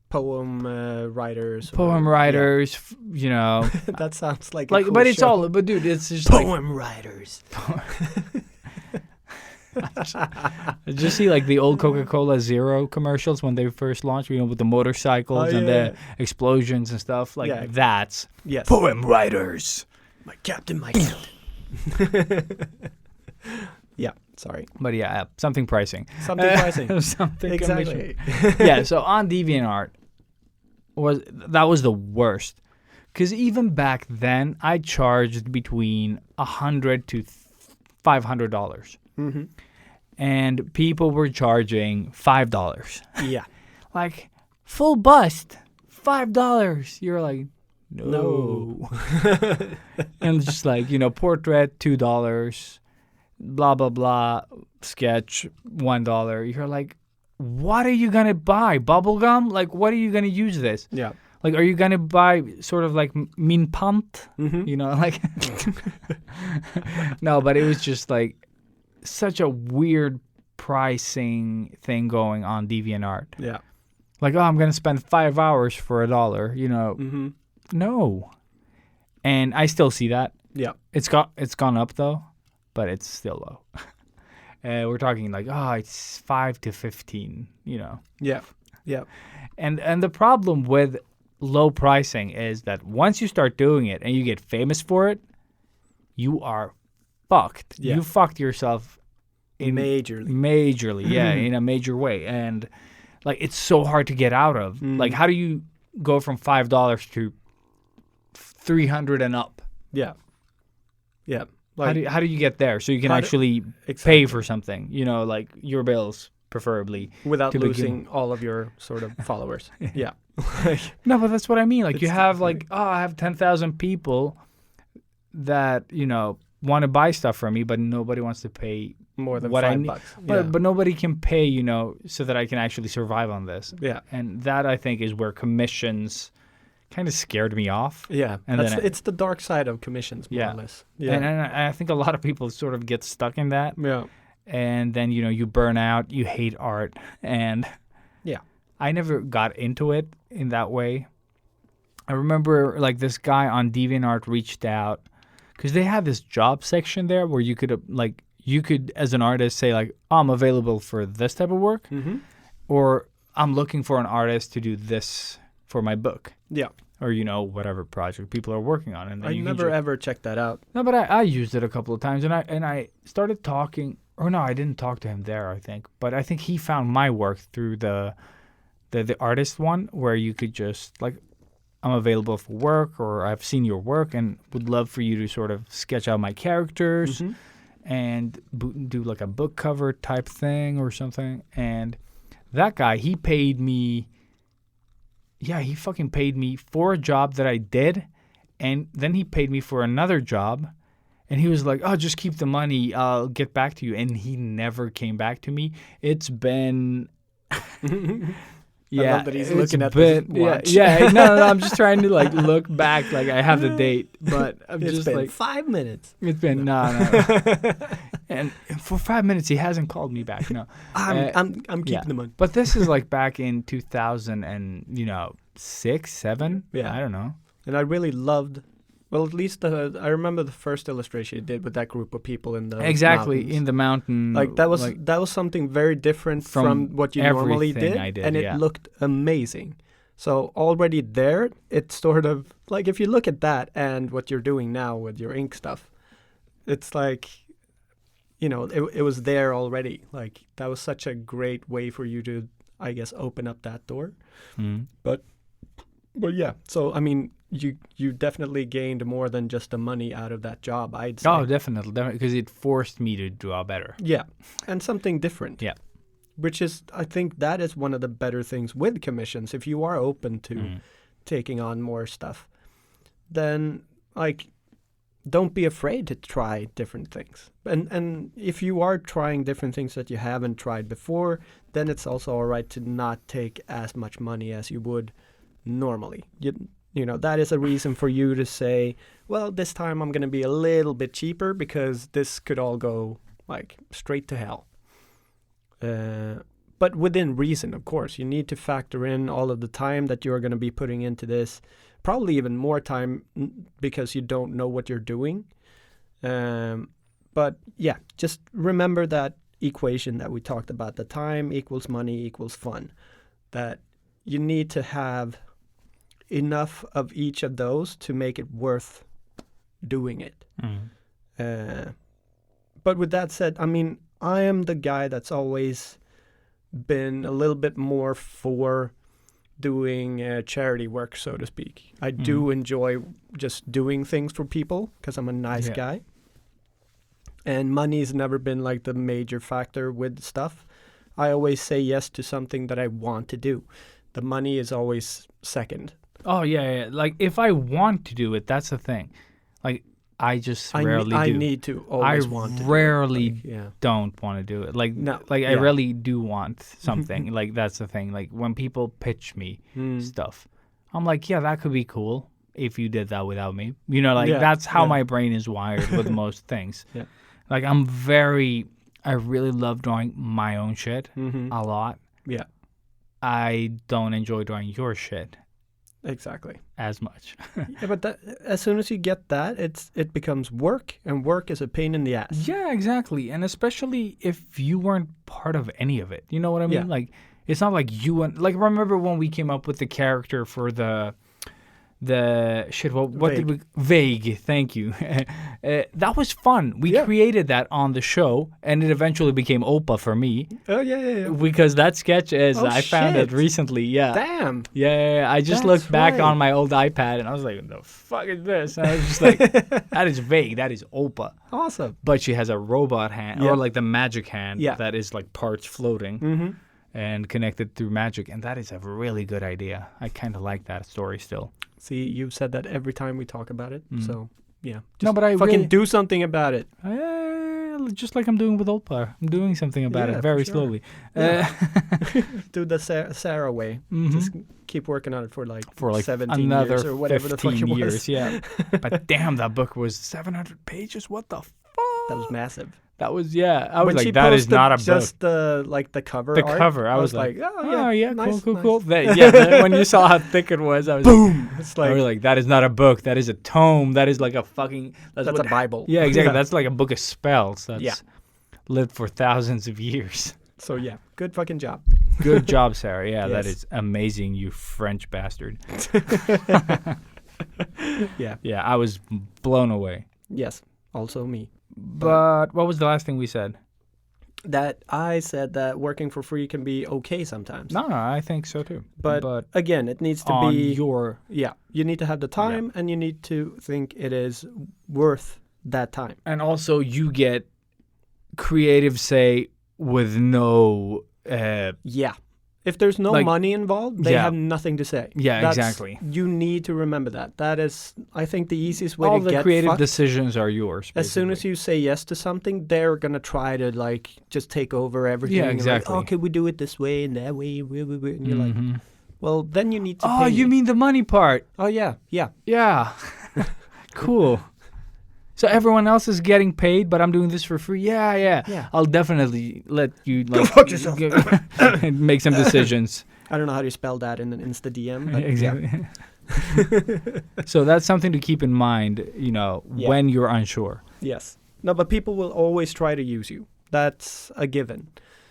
S2: poem writers.
S1: poem writers,
S2: That sounds like a
S1: like,
S2: cool
S1: but it's
S2: show.
S1: all, but dude, it's just
S2: poem writers.
S1: Did you see like the old Coca-Cola Zero commercials when they first launched? With the motorcycles and the explosions and stuff. Like that's
S2: Yes.
S1: poem writers.
S2: My captain, my captain. Yeah. Sorry.
S1: But something pricing.
S2: Something pricing.
S1: Something
S2: Exactly.
S1: commission. Yeah. So on DeviantArt that was the worst, because even back then I charged between $100 to $500.
S2: Mm-hmm.
S1: And people were charging $5.
S2: Yeah.
S1: Like, full bust, $5. You're like, no. And just like, portrait, $2. blah, blah, blah, sketch, $1. You're like, what are you going to buy? Bubble gum? Like, what are you going to use this?
S2: Yeah.
S1: Like, are you going to buy sort of like min pant?
S2: Mm-hmm.
S1: You know, like, no, but it was just like such a weird pricing thing going on DeviantArt.
S2: Yeah.
S1: Like, oh, I'm going to spend 5 hours for $1, you know.
S2: Mm-hmm.
S1: No. And I still see that.
S2: Yeah.
S1: It's gone up though, but it's still low. We're talking like, oh, it's 5 to 15, you know.
S2: Yeah. Yeah.
S1: And the problem with low pricing is that once you start doing it and you get famous for it, you are fucked.
S2: Yeah.
S1: You fucked yourself
S2: Majorly.
S1: yeah, in a major way. And like it's so hard to get out of. Like how do you go from $5 to 300 and up?
S2: Yeah. Yeah.
S1: How do you get there so you can
S2: How do-
S1: actually pay
S2: Exactly.
S1: for something, you know, like your bills preferably.
S2: without
S1: to begin.
S2: losing all of your sort of followers. Yeah.
S1: No, but that's what I mean. Like you
S2: It's
S1: have like, oh, I have 10,000 people that, you know, want to buy stuff from me, but nobody wants to pay
S2: More than
S1: what I
S2: $5.
S1: need.
S2: Yeah.
S1: But nobody can pay, you know, so that I can actually survive on this.
S2: Yeah.
S1: And that I think is where commissions kind of scared me off.
S2: Yeah.
S1: And
S2: That's
S1: then
S2: it's the dark side of commissions, more
S1: Yeah.
S2: or less. Yeah.
S1: And I think a lot of people sort of get stuck in that.
S2: yeah.
S1: And then, you know, you burn out, you hate art. And
S2: Yeah.
S1: I never got into it in that way. I remember like this guy on DeviantArt reached out because they had this job section there where you could you could as an artist say like, oh, I'm available for this type of work,
S2: Mm-hmm.
S1: or I'm looking for an artist to do this for my book,
S2: Yeah.
S1: or you know whatever project people are working on. And then
S2: I
S1: you can
S2: never
S1: ju-
S2: ever checked that out.
S1: No, but I used it a couple of times, and I started talking. Or no, I didn't talk to him there. I think, but I think he found my work through the artist one, where you could just like, I'm available for work, or I've seen your work and would love for you to sort of sketch out my characters
S2: Mhm.
S1: and do like a book cover type thing or something. And that guy, he paid me. Yeah, he fucking paid me for a job that I did, and then he paid me for another job. And he was like, oh, just keep the money. I'll get back to you. And he never came back to me. It's been...
S2: love that he's
S1: it's
S2: looking at this
S1: been-
S2: watch.
S1: Yeah, no, I'm just trying to like look back. Like I have the date, but I'm
S2: It's
S1: just
S2: been
S1: like...
S2: 5 minutes.
S1: It's been... No. And for 5 minutes, he hasn't called me back. No.
S2: I'm keeping
S1: yeah.
S2: the money.
S1: But this is like back in 2000 and, you know, 6, 7?
S2: Yeah.
S1: I don't know.
S2: And I really loved, well, at least I remember the first illustration you did with that group of people in the
S1: Exactly,
S2: mountains.
S1: in the mountain.
S2: Like that was something very different
S1: From
S2: from what you normally
S1: everything
S2: did,
S1: I did,
S2: and it
S1: yeah.
S2: looked amazing. So already there, it's sort of like if you look at that and what you're doing now with your ink stuff, it's like, you know, it was there already. Like that was such a great way for you to, I guess, open up that door.
S1: Mm.
S2: But yeah, so I mean, you definitely gained more than just the money out of that job, I'd say.
S1: Oh, definitely, because it forced me to draw better.
S2: Yeah, and something different.
S1: Yeah.
S2: Which is, I think that is one of the better things with commissions. If you are open to taking on more stuff, then like, don't be afraid to try different things. And if you are trying different things that you haven't tried before, then it's also all right to not take as much money as you would normally. You know, that is a reason for you to say, well, this time I'm going to be a little bit cheaper because this could all go like straight to hell. But within reason, of course. You need to factor in all of the time that you're going to be putting into this. Probably even more time because you don't know what you're doing. But yeah, just remember that equation that we talked about. The time equals money equals fun. That you need to have enough of each of those to make it worth doing it. But with that said, I mean, I am the guy that's always been a little bit more for doing charity work, so to speak. I do enjoy just doing things for people because I'm a nice guy. And money's never been like the major factor with stuff. I always say yes to something that I want to do. The money is always second.
S1: Oh, yeah. Like, if I want to do it, that's the thing. Like, I just
S2: I
S1: rarely do.
S2: need to always want to.
S1: rarely
S2: Do it. Like, yeah.
S1: don't want to do it. Like,
S2: No,
S1: I
S2: yeah.
S1: really do want something. Like, that's the thing. Like, when people pitch me stuff, I'm like, yeah, that could be cool if you did that without me. You know, like,
S2: Yeah,
S1: that's how
S2: yeah.
S1: my brain is wired with most things.
S2: Yeah.
S1: Like, I really love drawing my own shit a lot.
S2: Yeah,
S1: I don't enjoy drawing your shit
S2: exactly.
S1: as much.
S2: Yeah, but as soon as you get that, it becomes work, and work is a pain in the ass.
S1: Yeah, exactly. And especially if you weren't part of any of it. You know what I mean?
S2: Yeah.
S1: Like, it's not like you went... Like, remember when we came up with the character for the shit, what did we... Vague, thank you. That was fun. We created that on the show, and it eventually became Opa for me.
S2: Oh, yeah.
S1: Because that sketch is...
S2: Oh,
S1: I found it
S2: shit.
S1: recently, yeah.
S2: Damn.
S1: Yeah. I just
S2: That's
S1: looked back
S2: right.
S1: on my old iPad, and I was like, what the fuck is this? And I was just like, that is Vague. That is Opa.
S2: Awesome.
S1: But she has a robot hand,
S2: Yeah.
S1: or like the magic hand
S2: Yeah.
S1: that is like parts floating and connected through magic. And that is a really good idea. I kind of like that story still.
S2: See, you've said that every time we talk about it. So, yeah.
S1: No, but I
S2: fucking
S1: really-
S2: do something about it.
S1: Just like I'm doing with Opa. I'm doing something about
S2: Yeah,
S1: it
S2: for
S1: very
S2: sure.
S1: slowly.
S2: Do the Sarah way. Just keep working on it for like
S1: For like
S2: 17
S1: another
S2: years or whatever the fuck
S1: 15
S2: it
S1: years.
S2: was.
S1: Yeah. But damn, that book was 700 pages. What the fuck?
S2: That was massive.
S1: That was, yeah. I was
S2: When she
S1: like, that is
S2: posted
S1: not a book.
S2: just the cover
S1: The
S2: art,
S1: cover. I was like,
S2: oh yeah, nice,
S1: cool.
S2: nice.
S1: When you saw how thick it was, I was
S2: Boom! It's
S1: I
S2: like,
S1: was like, that is not a book. That is a tome. That is like a fucking...
S2: that's a Bible.
S1: Yeah, exactly. That's like a book of spells. That's
S2: Yeah.
S1: lived for thousands of years.
S2: So yeah, good fucking job.
S1: Good job, Sarah. Yeah, that
S2: Yes.
S1: is amazing, you French bastard.
S2: Yeah.
S1: Yeah, I was blown away.
S2: Yes. Also me.
S1: But what was the last thing we said?
S2: That I said that working for free can be okay sometimes.
S1: No, I think so too.
S2: But again, it needs to
S1: on
S2: be
S1: your...
S2: yeah. You need to have the time, and you need to think it is worth that time.
S1: And also you get creative say with no...
S2: Yeah. If there's no
S1: Like-
S2: money involved, they
S1: Yeah.
S2: have nothing to say.
S1: Yeah, exactly.
S2: You need to remember that. That is, I think, the easiest way
S1: all
S2: to
S1: the
S2: get
S1: creative
S2: fucked.
S1: decisions are yours.
S2: As soon as
S1: basically.
S2: you say yes to something, they're gonna try to like just take over everything.
S1: Yeah,
S2: and like,
S1: exactly.
S2: oh, can we do it this way and that way? And you're like,
S1: Mhm.
S2: well, then you need to.
S1: Oh,
S2: pay
S1: you
S2: me.
S1: mean the money part?
S2: Oh yeah, yeah.
S1: Yeah. Cool. So everyone else is getting paid, but I'm doing this for free. Yeah.
S2: Yeah.
S1: I'll definitely let you like,
S2: fuck yourself.
S1: make some decisions.
S2: I don't know how to spell that in an Insta DM. But
S1: Exactly. So that's something to keep in mind,
S2: Yeah.
S1: when you're unsure.
S2: Yeah. Yes. No, but people will always try to use you. That's a given.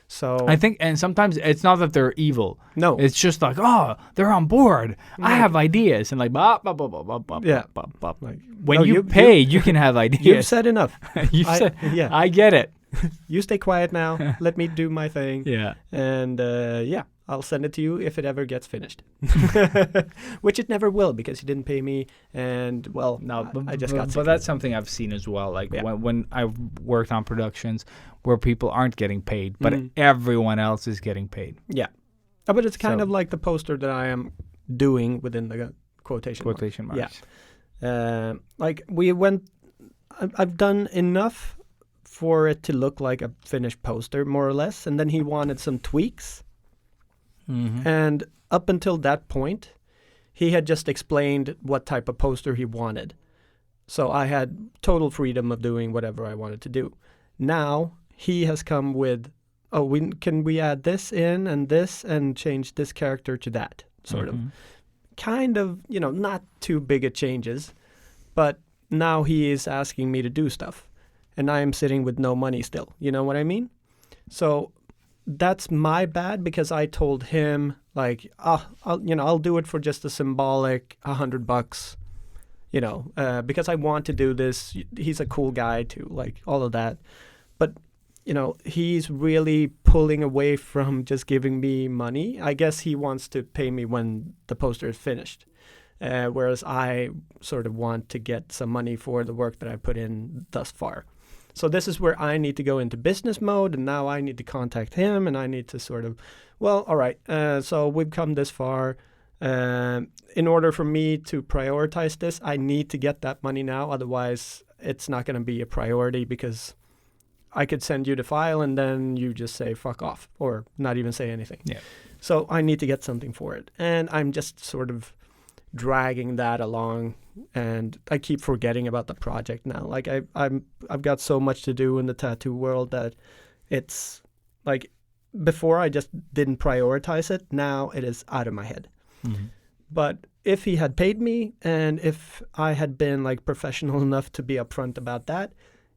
S2: So
S1: I think, and sometimes it's not that they're evil.
S2: no.
S1: It's just like, oh, they're on board. I
S2: Like-
S1: have ideas. And like, bop, bop, bop, bop, bop, bop,
S2: Yeah.
S1: bop, bop.
S2: Like,
S1: When
S2: no,
S1: you pay, you can have
S2: You've
S1: ideas.
S2: said enough.
S1: You
S2: I-
S1: said,
S2: yeah.
S1: I get it.
S2: You stay quiet now. Let me do my thing.
S1: Yeah.
S2: And yeah, I'll send it to you if it ever gets finished. Which it never will because you didn't pay me. And well,
S1: No,
S2: I just got sick
S1: but
S2: of
S1: that's
S2: it.
S1: something I've seen as well. Like
S2: Yeah.
S1: when I've worked on productions where people aren't getting paid, but
S2: Mhm.
S1: everyone else is getting paid.
S2: Yeah. But it's kind
S1: So-
S2: of like the poster that I am doing within the quotation marks.
S1: Quotation marks.
S2: Like we went, I've done enough for it to look like a finished poster, more or less. And then he wanted some tweaks.
S1: Mhm.
S2: And up until that point, he had just explained what type of poster he wanted. So I had total freedom of doing whatever I wanted to do. Now he has come with, can we add this in and change this character to that, sort of.
S1: Mhm.
S2: Kind of, not too big a changes, but now he is asking me to do stuff. And I am sitting with no money still. You know what I mean? So that's my bad because I told him like, I'll do it for just a symbolic $100, because I want to do this. He's a cool guy too, like all of that. But, he's really pulling away from just giving me money. I guess he wants to pay me when the poster is finished. Whereas I sort of want to get some money for the work that I put in thus far. So this is where I need to go into business mode, and now I need to contact him, and I need to sort of, all right, so we've come this far. In order for me to prioritize this, I need to get that money now. Otherwise, it's not going to be a priority because I could send you the file and then you just say fuck off or not even say anything.
S1: Yeah.
S2: So I need to get something for it. And I'm just sort of dragging that along, and I keep forgetting about the project now. Like I've got so much to do in the tattoo world that it's like before I just didn't prioritize it. Now it is out of my head.
S1: Mm-hmm.
S2: But if he had paid me and if I had been like professional enough to be upfront about that,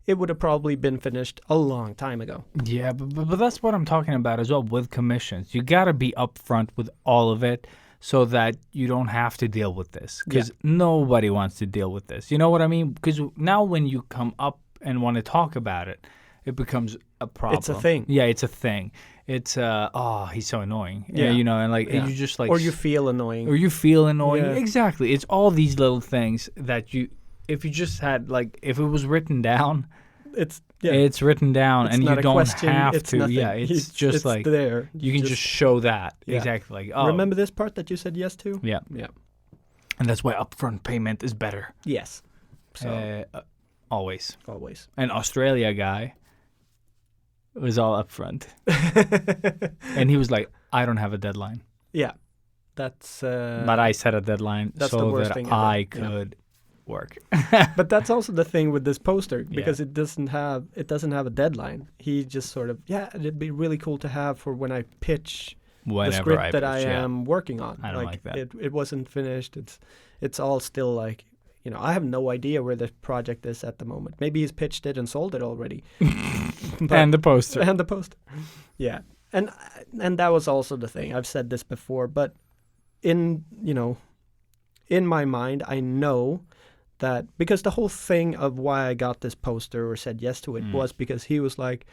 S2: it would have probably been finished a long time ago.
S1: Yeah, but that's what I'm talking about as well with commissions. You got to be upfront with all of it so that you don't have to deal with this, because nobody wants to deal with this. You know what I mean? Because now when you come up and want to talk about it, it becomes a problem.
S2: It's a thing.
S1: Yeah, it's a thing. It's he's so annoying.
S2: Yeah.
S1: You know, and like you just like
S2: or you feel annoying.
S1: or you feel annoying.
S2: Yeah.
S1: Exactly. It's all these little things that if you just had like if it was written down,
S2: It's
S1: written down,
S2: It's
S1: and
S2: not
S1: you
S2: a
S1: don't
S2: question,
S1: have
S2: it's
S1: to.
S2: nothing.
S1: Yeah, it's just
S2: it's
S1: like
S2: there.
S1: you can just show that.
S2: Yeah.
S1: Exactly. Like, oh,
S2: Remember this part that you said yes to?
S1: Yeah.
S2: Yeah.
S1: And that's why upfront payment is better.
S2: Yes. So
S1: Always.
S2: always.
S1: An Australia guy was all upfront. And he was like, I don't have a deadline.
S2: Yeah. That's
S1: But I set a deadline
S2: that's the
S1: so
S2: worst
S1: that
S2: thing ever.
S1: I
S2: Yeah.
S1: could work.
S2: But that's also the thing with this poster
S1: Yeah.
S2: because it doesn't have a deadline. He just sort of it'd be really cool to have for when I pitch
S1: Whenever
S2: the script
S1: I
S2: that
S1: pitch,
S2: I
S1: yeah.
S2: am working on.
S1: I don't like that.
S2: It wasn't finished. It's all still like, you know, I have no idea where the project is at the moment. Maybe he's pitched it and sold it already.
S1: And the poster.
S2: And the poster. Yeah. And that was also the thing. I've said this before, but in my mind, I know that because the whole thing of why I got this poster or said yes to it was because he was like,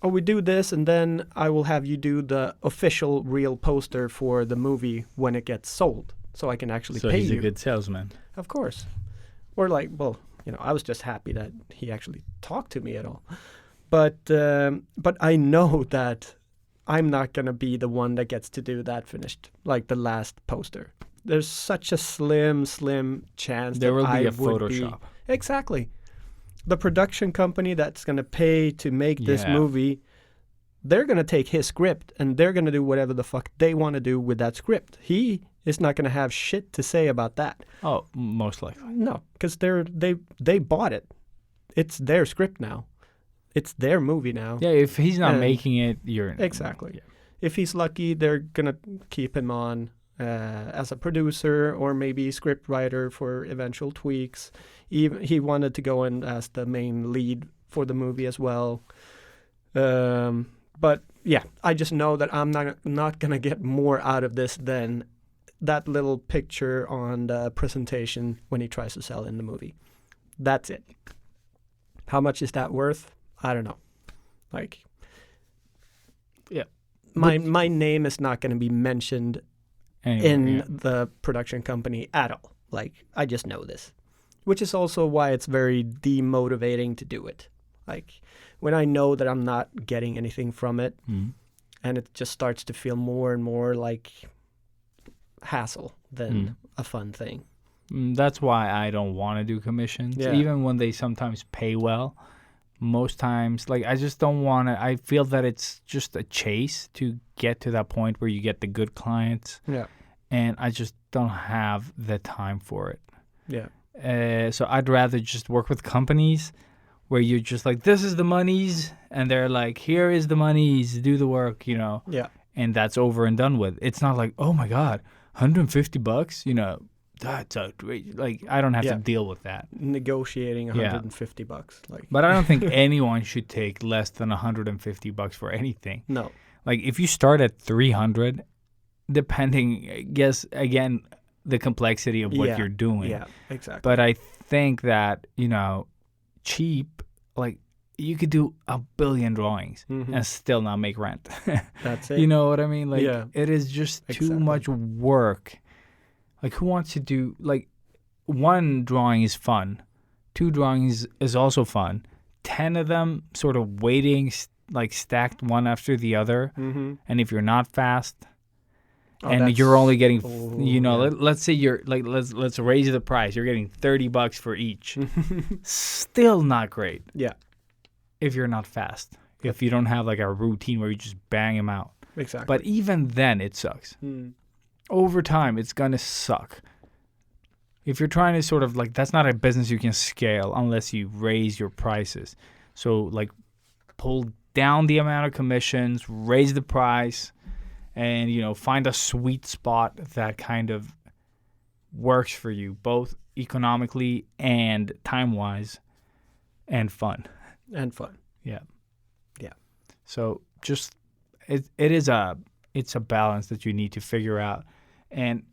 S2: oh, we do this and then I will have you do the official real poster for the movie when it gets sold so I can actually
S1: So
S2: pay
S1: he's
S2: you.
S1: a good salesman.
S2: Of course. Or like, well, you know, I was just happy that he actually talked to me at all. But I know that I'm not going to be the one that gets to do that finished, like the last poster. There's such a slim chance
S1: There
S2: that
S1: will be
S2: I
S1: a
S2: would
S1: Photoshop.
S2: be. Exactly. The production company that's going to pay to make this
S1: Yeah.
S2: movie, they're going to take his script and they're going to do whatever the fuck they want to do with that script. He is not going to have shit to say about that.
S1: Oh, most likely.
S2: No, because they bought it. It's their script now. It's their movie now.
S1: Yeah, if he's not
S2: And-
S1: making it, you're...
S2: Exactly.
S1: Yeah.
S2: If he's lucky, they're gonna keep him on as a producer or maybe script writer for eventual tweaks. Even he wanted to go in as the main lead for the movie as well. But yeah, I just know that I'm not gonna get more out of this than that little picture on the presentation when he tries to sell in the movie. That's it. How much is that worth? I don't know. Like,
S1: Yeah.
S2: my name is not going to be mentioned
S1: Anyway,
S2: in
S1: yeah.
S2: the production company at all. Like, I just know this, which is also why it's very demotivating to do it. Like, when I know that I'm not getting anything from it, and it just starts to feel more and more like hassle than a fun thing.
S1: That's why I don't want to do commissions,
S2: Yeah.
S1: even when they sometimes pay well. Most times, like, I just don't want to. I feel that it's just a chase to get to that point where you get the good clients,
S2: Yeah.
S1: and I just don't have the time for it.
S2: Yeah.
S1: So I'd rather just work with companies where you're just like, this is the monies, and they're like, here is the monies, do the work, you know,
S2: Yeah.
S1: and that's over and done with. It's not like, oh my God, $150, you know, that's outrageous. Like, I don't have
S2: Yeah.
S1: to deal with that.
S2: Negotiating
S1: Yeah.
S2: $150. Like,
S1: But I don't think anyone should take less than $150 for anything.
S2: no.
S1: Like, if you start at 300, depending, I guess, again, the complexity of what
S2: Yeah.
S1: you're doing.
S2: Yeah, exactly.
S1: But I think that, you know, cheap, like, you could do a billion drawings
S2: Mhm.
S1: and still not make rent.
S2: That's it.
S1: You know what I mean? Like,
S2: Yeah.
S1: it is just too
S2: Exactly.
S1: much work. Like, who wants to do, like, one drawing is fun. 2 drawings is also fun. 10 of them sort of waiting, like, stacked one after the other.
S2: Mm-hmm.
S1: And if you're not fast, and
S2: that's-
S1: you're only getting,
S2: oh, yeah.
S1: let's say you're like, let's raise the price. You're getting $30 for each. Still not great
S2: Yeah,
S1: if you're not fast. If you don't have like a routine where you just bang them out.
S2: exactly.
S1: But even then, it sucks. Over time, it's gonna suck. If you're trying to sort of like, that's not a business you can scale unless you raise your prices. So like, pull down the amount of commissions, raise the price, and find a sweet spot that kind of works for you, both economically and time-wise, and fun.
S2: And fun.
S1: Yeah.
S2: Yeah.
S1: So just it's a balance that you need to figure out, and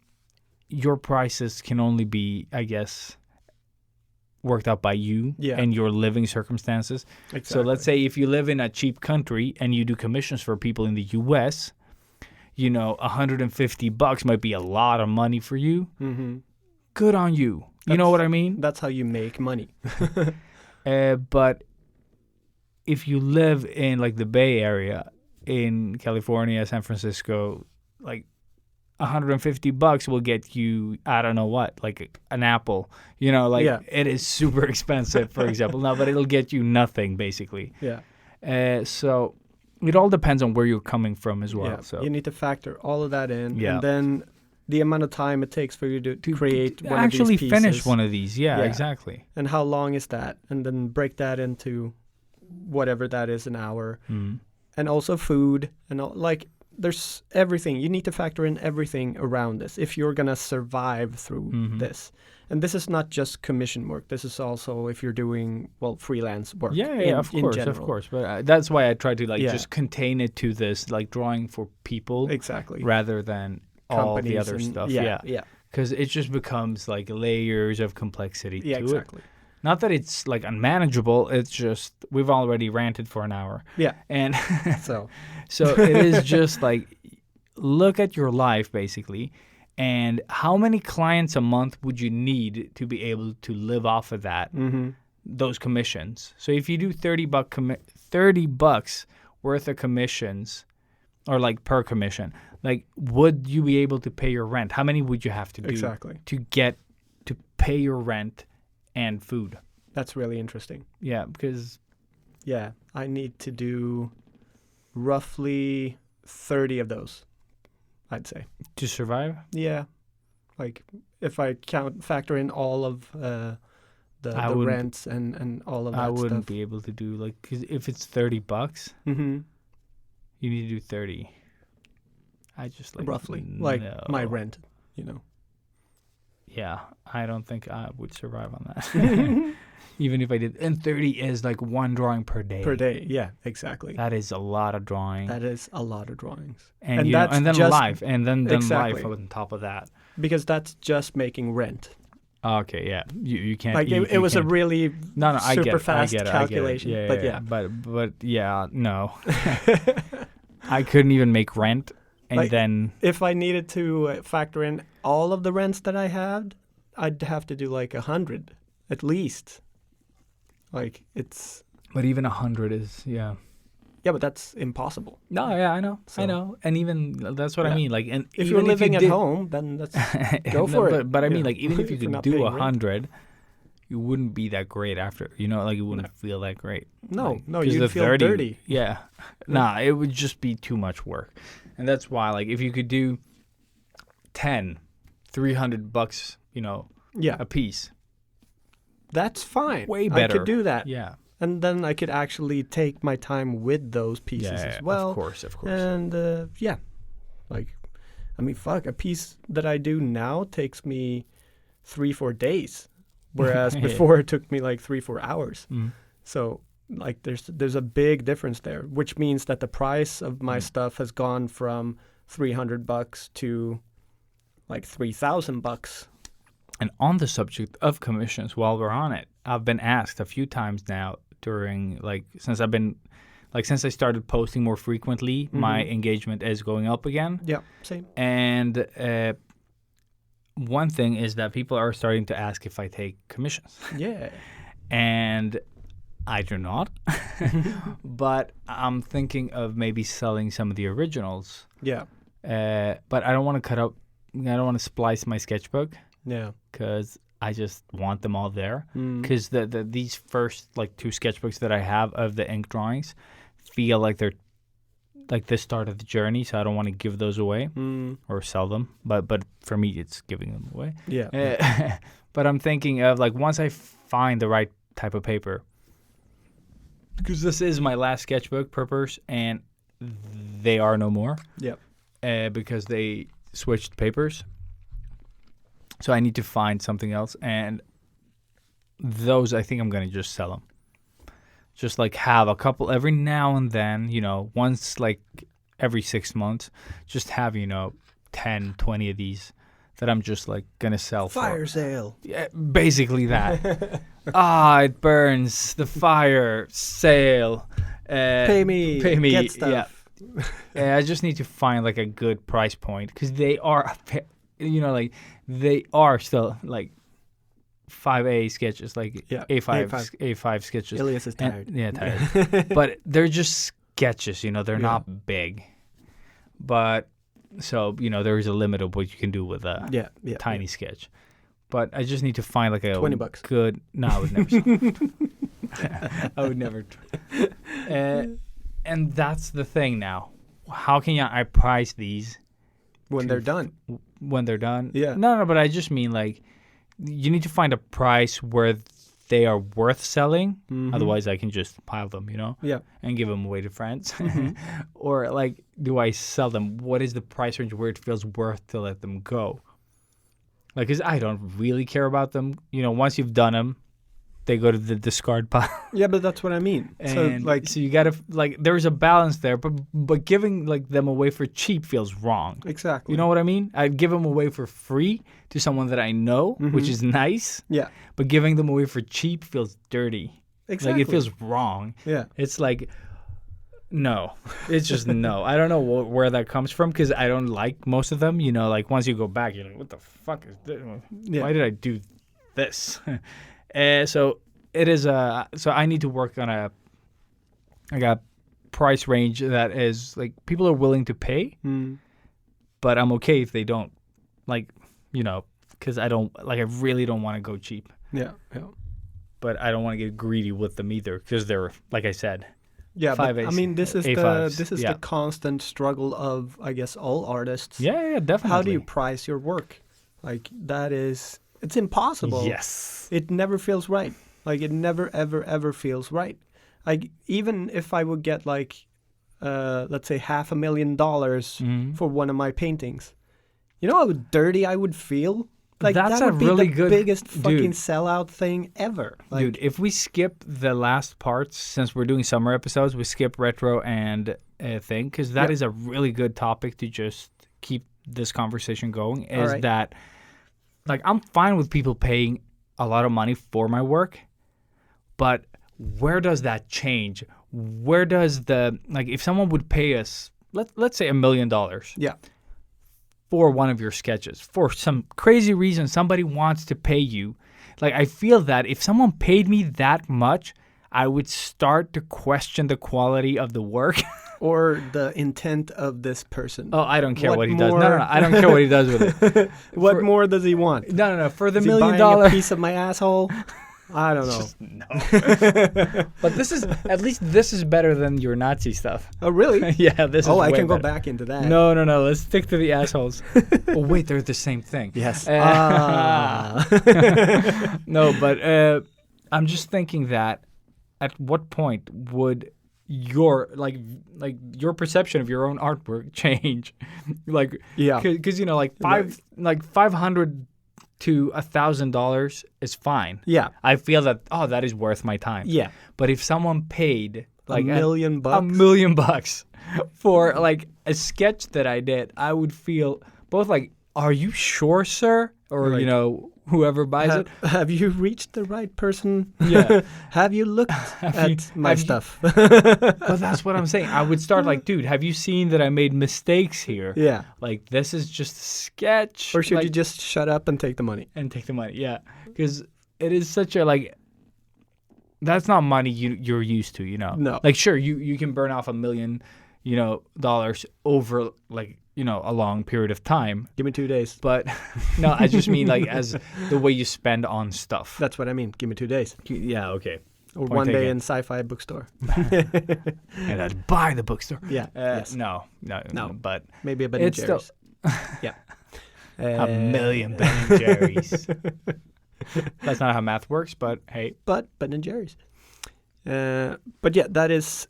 S1: your prices can only be, I guess, worked out by you and your living circumstances.
S2: Exactly.
S1: So let's say if you live in a cheap country and you do commissions for people in the U.S., $150 might be a lot of money for you.
S2: Mm-hmm.
S1: Good on you. You know what I mean?
S2: That's how you make money.
S1: But if you live in like the Bay Area in California, San Francisco, like $150 will get you, I don't know what, like an apple. It is super expensive, for example. No, but it'll get you nothing basically.
S2: Yeah.
S1: So it all depends on where you're coming from as well.
S2: Yeah.
S1: So
S2: You need to factor all of that in.
S1: Yeah.
S2: And then the amount of time it takes for you to create one
S1: actually
S2: of these pieces.
S1: finish one of these. Yeah,
S2: Yeah.
S1: exactly.
S2: And how long is that? And then break that into whatever that is, an hour.
S1: Mm.
S2: And also food and all, like there's everything. You need to factor in everything around this if you're going to survive through this. And this is not just commission work. This is also if you're doing, freelance work.
S1: Of course. But that's why I try to just contain it to this, like drawing for people.
S2: Exactly.
S1: Rather than all the
S2: Companies
S1: other
S2: and-
S1: stuff.
S2: Yeah.
S1: Because it just becomes like layers of complexity
S2: Yeah,
S1: to
S2: exactly.
S1: it. Not that it's like unmanageable. It's just we've already ranted for an hour.
S2: Yeah.
S1: And
S2: So
S1: so it is just like, look at your life basically, and how many clients a month would you need to be able to live off of that, those commissions. So if you do $30 worth of commissions, or like per commission, like would you be able to pay your rent? How many would you have to do to get to pay your rent and food?
S2: that's really interesting.
S1: Yeah, because
S2: Yeah, I need to do roughly 30 of those, I'd say.
S1: to survive.
S2: Yeah, like if I factor in all of the
S1: I wouldn't-
S2: rents and all of that
S1: I wouldn't
S2: stuff.
S1: be able to do like, 'cause if it's $30,
S2: Mm-hmm.
S1: you need to do 30. I just like
S2: Roughly, like my
S1: no.
S2: rent,
S1: Yeah, I don't think I would survive on that. Even if I did. And 30 is like one drawing per day.
S2: per day. Yeah, exactly.
S1: That is a lot of drawing.
S2: That is a lot of drawings.
S1: and
S2: that's
S1: and then
S2: just-
S1: live. And then
S2: Exactly.
S1: live on top of that.
S2: Because that's just making rent.
S1: Okay, yeah. You can't.
S2: Like
S1: you,
S2: it
S1: you
S2: was a
S1: can't-
S2: really
S1: No, I
S2: super
S1: get it.
S2: fast
S1: I get it.
S2: calculation.
S1: Yeah,
S2: but
S1: yeah. But yeah, no. I couldn't even make rent. And
S2: Like,
S1: then
S2: if I needed to factor in all of the rents that I had, I'd have to do like 100 at least. Like it's
S1: but even 100 is
S2: yeah, but that's impossible.
S1: No, yeah, I know.
S2: So-
S1: I know. And even that's what I
S2: Yeah.
S1: mean. Like, and
S2: If
S1: even
S2: you're living at
S1: did-
S2: home, then that's go
S1: No,
S2: for it.
S1: But I mean,
S2: Yeah.
S1: like, even if you
S2: If you're
S1: could
S2: not
S1: do
S2: paying rent.
S1: 100, you wouldn't be that great after. Like, you wouldn't feel that great.
S2: No,
S1: Like,
S2: no,
S1: 'cause
S2: you'd
S1: the
S2: feel dirty.
S1: Yeah. Nah, it would just be too much work. And that's why, like, if you could do 10, $300,
S2: Yeah,
S1: a piece,
S2: that's fine.
S1: way
S2: I
S1: better.
S2: could do that.
S1: Yeah.
S2: And then I could actually take my time with those pieces
S1: Yeah,
S2: as well.
S1: Of course.
S2: And yeah, like, I mean, fuck, a piece that I do now takes me 3-4 days, whereas
S1: Yeah.
S2: before it took me like 3-4 hours.
S1: Mm.
S2: So like, there's a big difference there, which means that the price of my stuff has gone from $300 to like $3,000.
S1: And on the subject of commissions, while we're on it, I've been asked a few times now during, like, since I started posting more frequently, my engagement is going up again.
S2: Yeah, same.
S1: And one thing is that people are starting to ask if I take commissions.
S2: Yeah.
S1: And I do not. But I'm thinking of maybe selling some of the originals.
S2: Yeah.
S1: But I don't want to cut up. I don't want to splice my sketchbook
S2: Yeah.
S1: because I just want them all there.
S2: Mm.
S1: Because these first like 2 sketchbooks that I have of the ink drawings feel like they're like the start of the journey. So I don't want to give those away
S2: Mm.
S1: or sell them. But for me, it's giving them away.
S2: Yeah.
S1: But I'm thinking of like once I find the right type of paper, because this is my last sketchbook purpose, and they are no more.
S2: Yep.
S1: Because they switched papers. So I need to find something else, and those I think I'm gonna just sell them. Just like have a couple every now and then, once like every 6 months, just have 10, 20 of these that I'm just like gonna sell
S2: Fire
S1: for.
S2: sale.
S1: Yeah, basically that. It burns. The fire sale.
S2: Pay me. Get stuff.
S1: Yeah, I just need to find like a good price point because they are, like they are still like 5A sketches, like
S2: Yeah,
S1: A5 sketches.
S2: Elias is tired.
S1: Tired. But they're just sketches, they're not big. But so there is a limit of what you can do with a tiny sketch. But I just need to find like a
S2: $20.
S1: good. No, I would never. I would never. And that's the thing now. How can I price these
S2: When they're done.
S1: when they're done?
S2: Yeah.
S1: No, but I just mean like you need to find a price where they are worth selling.
S2: Mhm.
S1: Otherwise, I can just pile them,
S2: Yeah.
S1: and give them away to friends.
S2: Mm-hmm.
S1: Or like, do I sell them? What is the price range where it feels worth to let them go? Like, 'cause I don't really care about them. Once you've done them, they go to the discard pile.
S2: Yeah, but that's what I mean.
S1: And
S2: So
S1: so you gotta there's a balance there, but giving like them away for cheap feels wrong.
S2: exactly.
S1: You know what I mean? I'd give them away for free to someone that I know, which is nice.
S2: Yeah.
S1: But giving them away for cheap feels dirty.
S2: Exactly.
S1: Like it feels wrong.
S2: Yeah.
S1: It's like no. It's just no. I don't know where that comes from because I don't like most of them. Like once you go back, you're like, what the fuck is this?
S2: Yeah.
S1: Why did I do this? So it is so I need to work on a price range that is like people are willing to pay, but I'm okay if they don't, because I don't I really don't want to go cheap,
S2: Yeah. Yeah.
S1: but I don't want to get greedy with them either because they're like I said.
S2: Yeah, but
S1: 5As,
S2: I mean, this is
S1: A5s,
S2: the constant struggle of, I guess, all artists.
S1: Yeah, definitely.
S2: How do you price your work? Like it's impossible.
S1: Yes.
S2: It never feels right. Like it never, ever, ever feels right. Like even if I would get like, let's say $500,000 for one of my paintings, you know how dirty I would feel? Like
S1: That's
S2: that
S1: a
S2: would be
S1: really
S2: the
S1: good-
S2: biggest fucking
S1: dude.
S2: sellout thing ever. Like,
S1: Dude, if we skip the last parts, since we're doing summer episodes, we skip retro and thing, because that
S2: Yep.
S1: is a really good topic to just keep this conversation going, is
S2: Alright.
S1: that, like, I'm fine with people paying a lot of money for my work, but where does that change? Where does if someone would pay us, let's say $1 million
S2: yeah.
S1: for one of your sketches, for some crazy reason somebody wants to pay you, like I feel that if someone paid me that much, I would start to question the quality of the work.
S2: Or the intent of this person.
S1: Oh, I don't care
S2: What
S1: what he does. No,
S2: more-
S1: I don't care what he does with it.
S2: What more does he want?
S1: No. For the
S2: Is
S1: $1
S2: he
S1: million,
S2: buying a piece of my asshole? I don't know.
S1: no. But at least this is better than your Nazi stuff.
S2: Oh, really?
S1: Yeah, this is
S2: Oh, I
S1: way
S2: can go
S1: better.
S2: back into that.
S1: No. Let's stick to the assholes. Oh, wait, they're the same thing.
S2: Yes.
S1: No, but I'm just thinking that at what point would your your perception of your own artwork change?
S2: Yeah.
S1: Because $500 to $1,000 is fine.
S2: Yeah.
S1: I feel that is worth my time.
S2: Yeah.
S1: But if someone paid
S2: $1 million
S1: $1 million for like a sketch that I did, I would feel both like, are you sure, sir? Or
S2: Like,
S1: whoever buys it.
S2: Have you reached the right person?
S1: Yeah.
S2: Have you looked at my
S1: have you-
S2: stuff?
S1: But that's what I'm saying. I would start like, dude, have you seen that I made mistakes here?
S2: Yeah.
S1: Like, this is just a sketch.
S2: Or should
S1: like,
S2: you just shut up and take the money?
S1: and take the money? Yeah, because it is such a that's not money you're used to.
S2: No.
S1: Like, sure, you can burn off $1 million, dollars over like a long period of time.
S2: Give me 2 days.
S1: But no, I just mean like as the way you spend on stuff.
S2: That's what I mean. Give me 2 days.
S1: Yeah, okay.
S2: Or
S1: Point
S2: one day
S1: taken.
S2: in sci-fi bookstore.
S1: And I'd buy the bookstore.
S2: Yeah. Yes.
S1: No, but
S2: Maybe a Ben and
S1: it's still
S2: Jerry's. Yeah.
S1: a million Ben and Jerry's. That's not how math works, but hey.
S2: But Ben and Jerry's. But yeah, that is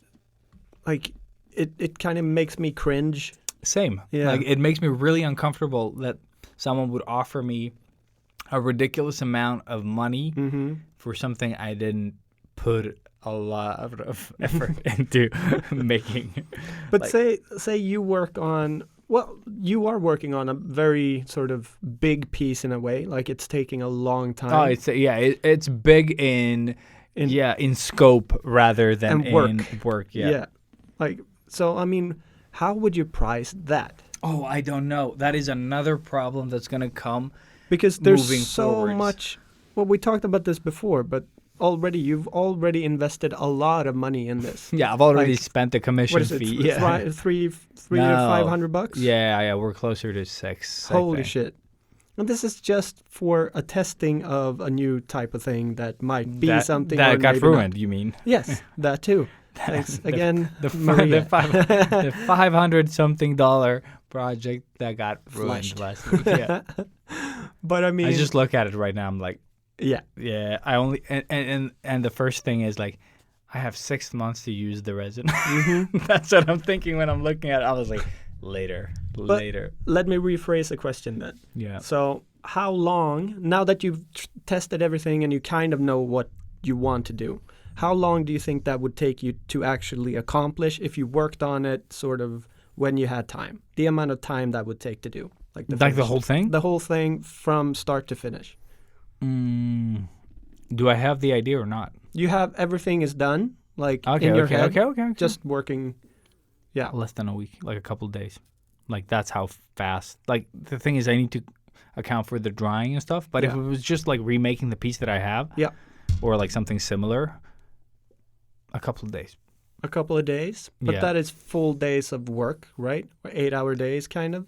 S2: like it kind of makes me cringe.
S1: Same.
S2: Yeah.
S1: Like it makes me really uncomfortable that someone would offer me a ridiculous amount of money for something I didn't put a lot of effort into making.
S2: But
S1: Like-
S2: say you work on, well, you are working on a very sort of big piece in a way, like it's taking a long time.
S1: Oh, it's big in scope rather than
S2: And work.
S1: in work. Yeah.
S2: Like, so I mean, how would you price that?
S1: Oh, I don't know. That is another problem that's gonna come.
S2: Because there's
S1: Moving
S2: so
S1: forwards.
S2: much. Well, we talked about this before, but you've already invested a lot of money in this.
S1: Yeah, I've already
S2: Like,
S1: spent the commission
S2: What is it?
S1: fee. Yeah.
S2: Three to
S1: No.
S2: $500?
S1: Yeah, we're closer to 6. I
S2: Holy
S1: think.
S2: shit. And this is just for a testing of a new type of thing that might be
S1: That-
S2: something
S1: that
S2: or
S1: got
S2: maybe not.
S1: ruined. You mean?
S2: Yes, that too. Thanks again,
S1: The
S2: Maria.
S1: the $500-something project that got ruined
S2: Flushed.
S1: last week. Yeah.
S2: But I mean,
S1: I just look at it right now. I'm like,
S2: yeah,
S1: yeah. I only and the first thing is like, I have 6 months to use the resin. That's what I'm thinking when I'm looking at it. I was like, later.
S2: let me rephrase the question then.
S1: Yeah.
S2: So, how long, now that you've tested everything and you kind of know what you want to do, how long do you think that would take you to actually accomplish if you worked on it sort of when you had time? The amount of time that would take to do. Like the
S1: Like the whole thing?
S2: The whole thing from start to finish.
S1: Do I have the idea or not?
S2: You have everything is done, like
S1: Okay,
S2: in your
S1: okay,
S2: head,
S1: okay.
S2: just working. Yeah.
S1: Less than a week, like a couple of days. Like that's how fast. Like the thing is, I need to account for the drying and stuff. But if
S2: Yeah.
S1: it was just like remaking the piece that I have,
S2: Yeah.
S1: or like something similar, a couple of days.
S2: A couple of days, but
S1: Yeah.
S2: that is full days of work, right? Or 8-hour days, kind of.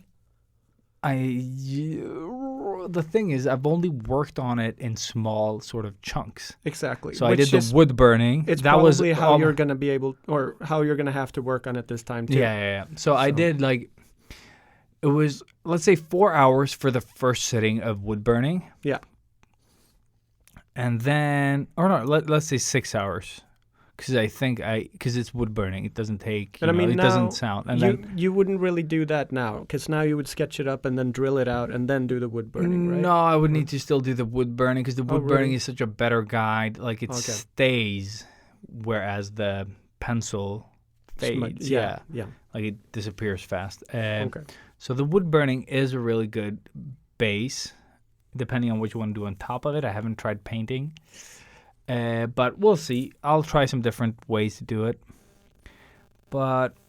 S1: The thing is, I've only worked on it in small sort of chunks.
S2: Exactly.
S1: So I did the wood burning.
S2: It's
S1: that was
S2: probably how
S1: all-
S2: you're gonna be able, or how you're gonna have to work on it this time too.
S1: Yeah. So I did like, it was, let's say 4 hours for the first sitting of wood burning.
S2: Yeah.
S1: And then, or no, let's say 6 hours. Because it's wood burning. It doesn't take,
S2: But I mean,
S1: it
S2: now
S1: doesn't sound. And then,
S2: you wouldn't really do that now, because now you would sketch it up and then drill it out and then do the wood burning, right?
S1: no, I would need to still do the wood burning because the wood burning
S2: really?
S1: is such a better guide. Like it
S2: Okay.
S1: stays, whereas the pencil fades.
S2: Yeah.
S1: Like it disappears fast.
S2: Okay.
S1: So the wood burning is a really good base, depending on what you want to do on top of it. I haven't tried painting, but we'll see. I'll try some different ways to do it.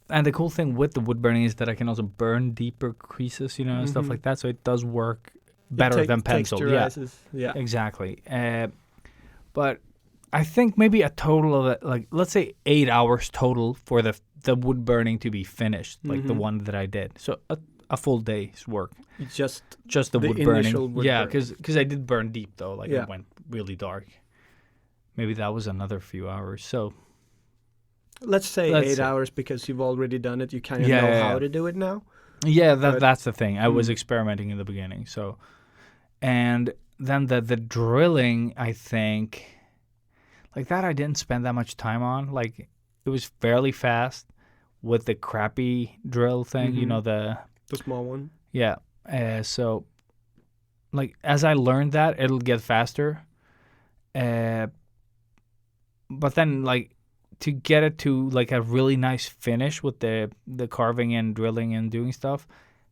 S1: And the cool thing with the wood burning is that I can also burn deeper creases, and stuff like that. So it does work better than pencil. Yeah,
S2: Texturizes. Yeah.
S1: exactly. But I think maybe a total of like, let's say 8 hours total for the wood burning to be finished, like the one that I did. So a full day's work.
S2: Just
S1: Just the wood
S2: initial
S1: burning.
S2: wood
S1: Yeah,
S2: burning.
S1: because I did burn deep though. Like
S2: Yeah.
S1: it went really dark. Maybe that was another few hours. So
S2: let's say
S1: Let's
S2: 8
S1: say-
S2: hours, because you've already done it. You kind of
S1: Yeah,
S2: know
S1: yeah,
S2: how
S1: yeah.
S2: to do it now.
S1: yeah,
S2: But-
S1: that's the thing. I was experimenting in the beginning. So, and then the drilling, I think, like that I didn't spend that much time on. Like it was fairly fast with the crappy drill thing. You know the
S2: small one.
S1: Yeah. So, like, as I learned that, it'll get faster. But then, like, to get it to, like, a really nice finish with the carving and drilling and doing stuff,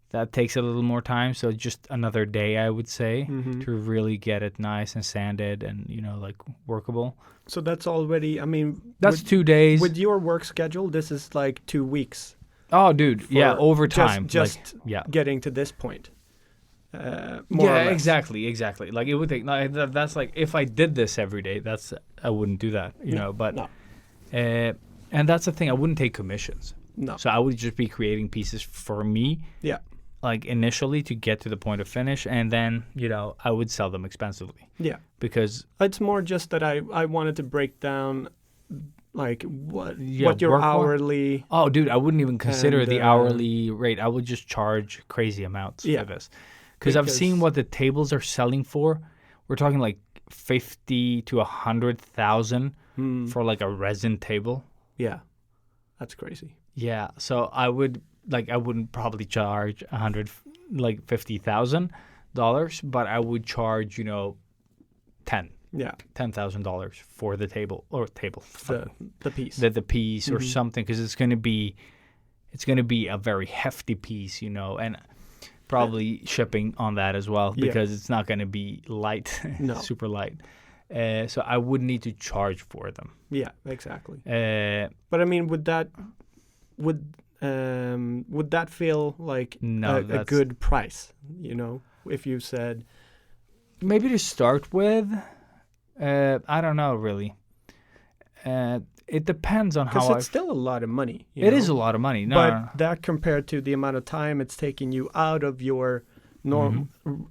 S1: that takes a little more time. So just another day, I would say, to really get it nice and sanded and, like, workable.
S2: So that's already, I mean,
S1: That's 2 days.
S2: with your work schedule, this is like 2 weeks.
S1: Oh, dude. Yeah,
S2: for
S1: over time.
S2: Just
S1: like, yeah.
S2: getting to this point. More or
S1: Yeah,
S2: less.
S1: exactly. Like it would take. Like, that's like if I did this every day, I wouldn't do that, But
S2: No.
S1: and that's the thing. I wouldn't take commissions.
S2: No.
S1: So I would just be creating pieces for me,
S2: Yeah.
S1: like initially to get to the point of finish, and then I would sell them expensively
S2: Yeah.
S1: because
S2: It's more just that I wanted to break down like what your
S1: work-wise.
S2: hourly.
S1: Oh, dude, I wouldn't even consider
S2: And,
S1: the hourly rate. I would just charge crazy amounts
S2: Yeah.
S1: for this. Because I've seen
S2: Because-
S1: what the tables are selling for. We're talking like 50 to 100,000 for like a resin table.
S2: Yeah. That's crazy.
S1: Yeah, so I wouldn't probably charge $50,000, but I would charge
S2: Yeah.
S1: $10,000 for the table
S2: The piece.
S1: the piece or something, because it's gonna be a very hefty piece, and probably shipping on that as well,
S2: Yeah.
S1: because it's not gonna be light,
S2: No.
S1: super light. So I would need to charge for them.
S2: Yeah, exactly.
S1: Uh,
S2: But I mean, would that feel like
S1: No,
S2: a
S1: that's-
S2: good price? If you said,
S1: Maybe to start with, I don't know really. It depends on
S2: because
S1: how
S2: it's still a lot of money.
S1: It is a lot of money. No,
S2: but
S1: no, no.
S2: that compared to the amount of time it's taking you out of your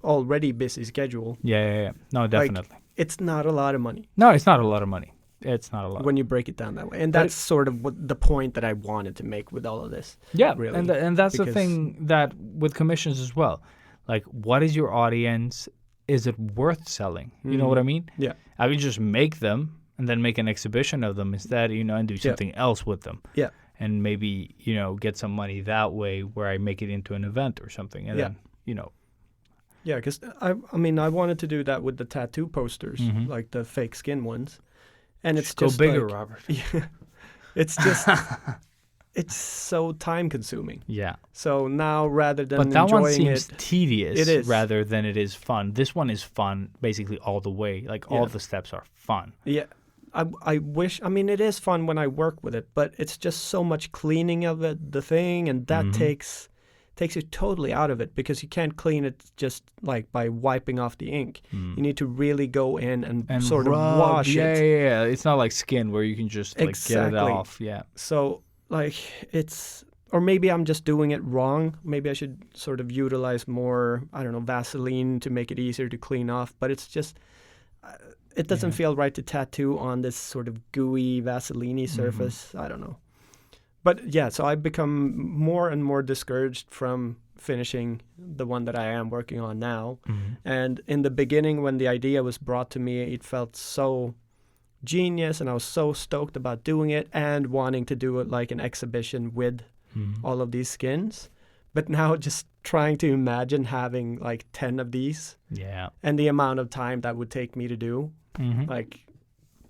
S2: already busy schedule,
S1: Yeah. No, definitely.
S2: it's not a lot of money
S1: No, it's not a lot of money. It's not a lot.
S2: when you break it down that way. And
S1: But
S2: that's sort of what the point that I wanted to make with all of this.
S1: Yeah,
S2: really,
S1: and that's the
S2: because-
S1: thing that with commissions as well. Like, what is your audience? Is it worth selling? You know what I mean?
S2: Yeah.
S1: I could just make them and then make an exhibition of them instead, and do something else with them.
S2: Yeah.
S1: And maybe, get some money that way where I make it into an event or something. And
S2: Yeah.
S1: then,
S2: Yeah, because I wanted to do that with the tattoo posters, like the fake skin ones. And it's
S1: go
S2: just
S1: bigger,
S2: like-
S1: Robert.
S2: Yeah, it's just it's so time consuming.
S1: Yeah.
S2: So now rather than
S1: But that one
S2: enjoying
S1: seems
S2: it,
S1: tedious
S2: It is.
S1: rather than it is fun. This one is fun basically all the way. Like all
S2: Yeah.
S1: the steps are fun.
S2: yeah, I wish. I mean, it is fun when I work with it, but it's just so much cleaning of the thing, and that takes you totally out of it because you can't clean it just like by wiping off the ink. You need to really go in and sort of
S1: rub.
S2: wash
S1: yeah,
S2: it.
S1: Yeah. It's not like skin where you can just get it
S2: Exactly.
S1: off. Yeah.
S2: So like it's, or maybe I'm just doing it wrong. Maybe I should sort of utilize more, I don't know, Vaseline to make it easier to clean off. But it's just, it doesn't feel right to tattoo on this sort of gooey Vaseline-y surface. I don't know. But yeah, so I've become more and more discouraged from finishing the one that I am working on now. And in the beginning, when the idea was brought to me, it felt so genius and I was so stoked about doing it and wanting to do it like an exhibition with all of these skins. But now just trying to imagine having like 10 of these
S1: Yeah.
S2: and the amount of time that would take me to do, like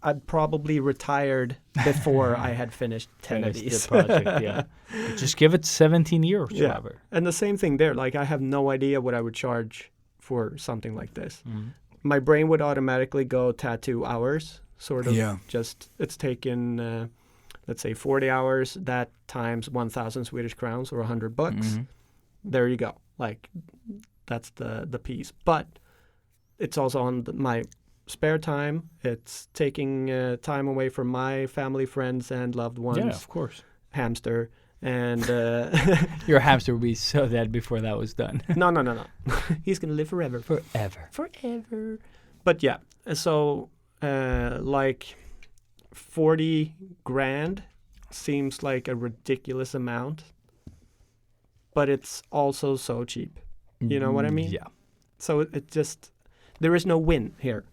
S2: I'd probably retired before I had finished 10 of
S1: Finish
S2: these.
S1: the project, yeah. Just give it 17 years,
S2: Yeah.
S1: Robert.
S2: And the same thing there. Like I have no idea what I would charge for something like this. My brain would automatically go tattoo hours, sort of.
S1: Yeah.
S2: Just it's taken, let's say 40 hours. That times 1,000 Swedish crowns or $100. There you go. Like that's the piece. But it's also on my spare time. It's taking time away from my family, friends, and loved ones.
S1: Yeah, of course.
S2: Hamster. And
S1: Your hamster would be so dead before that was done.
S2: no. He's going to live forever. Forever. But yeah, so like 40 grand seems like a ridiculous amount, but it's also so cheap. You know what I mean?
S1: Yeah.
S2: So it just, there is no win here.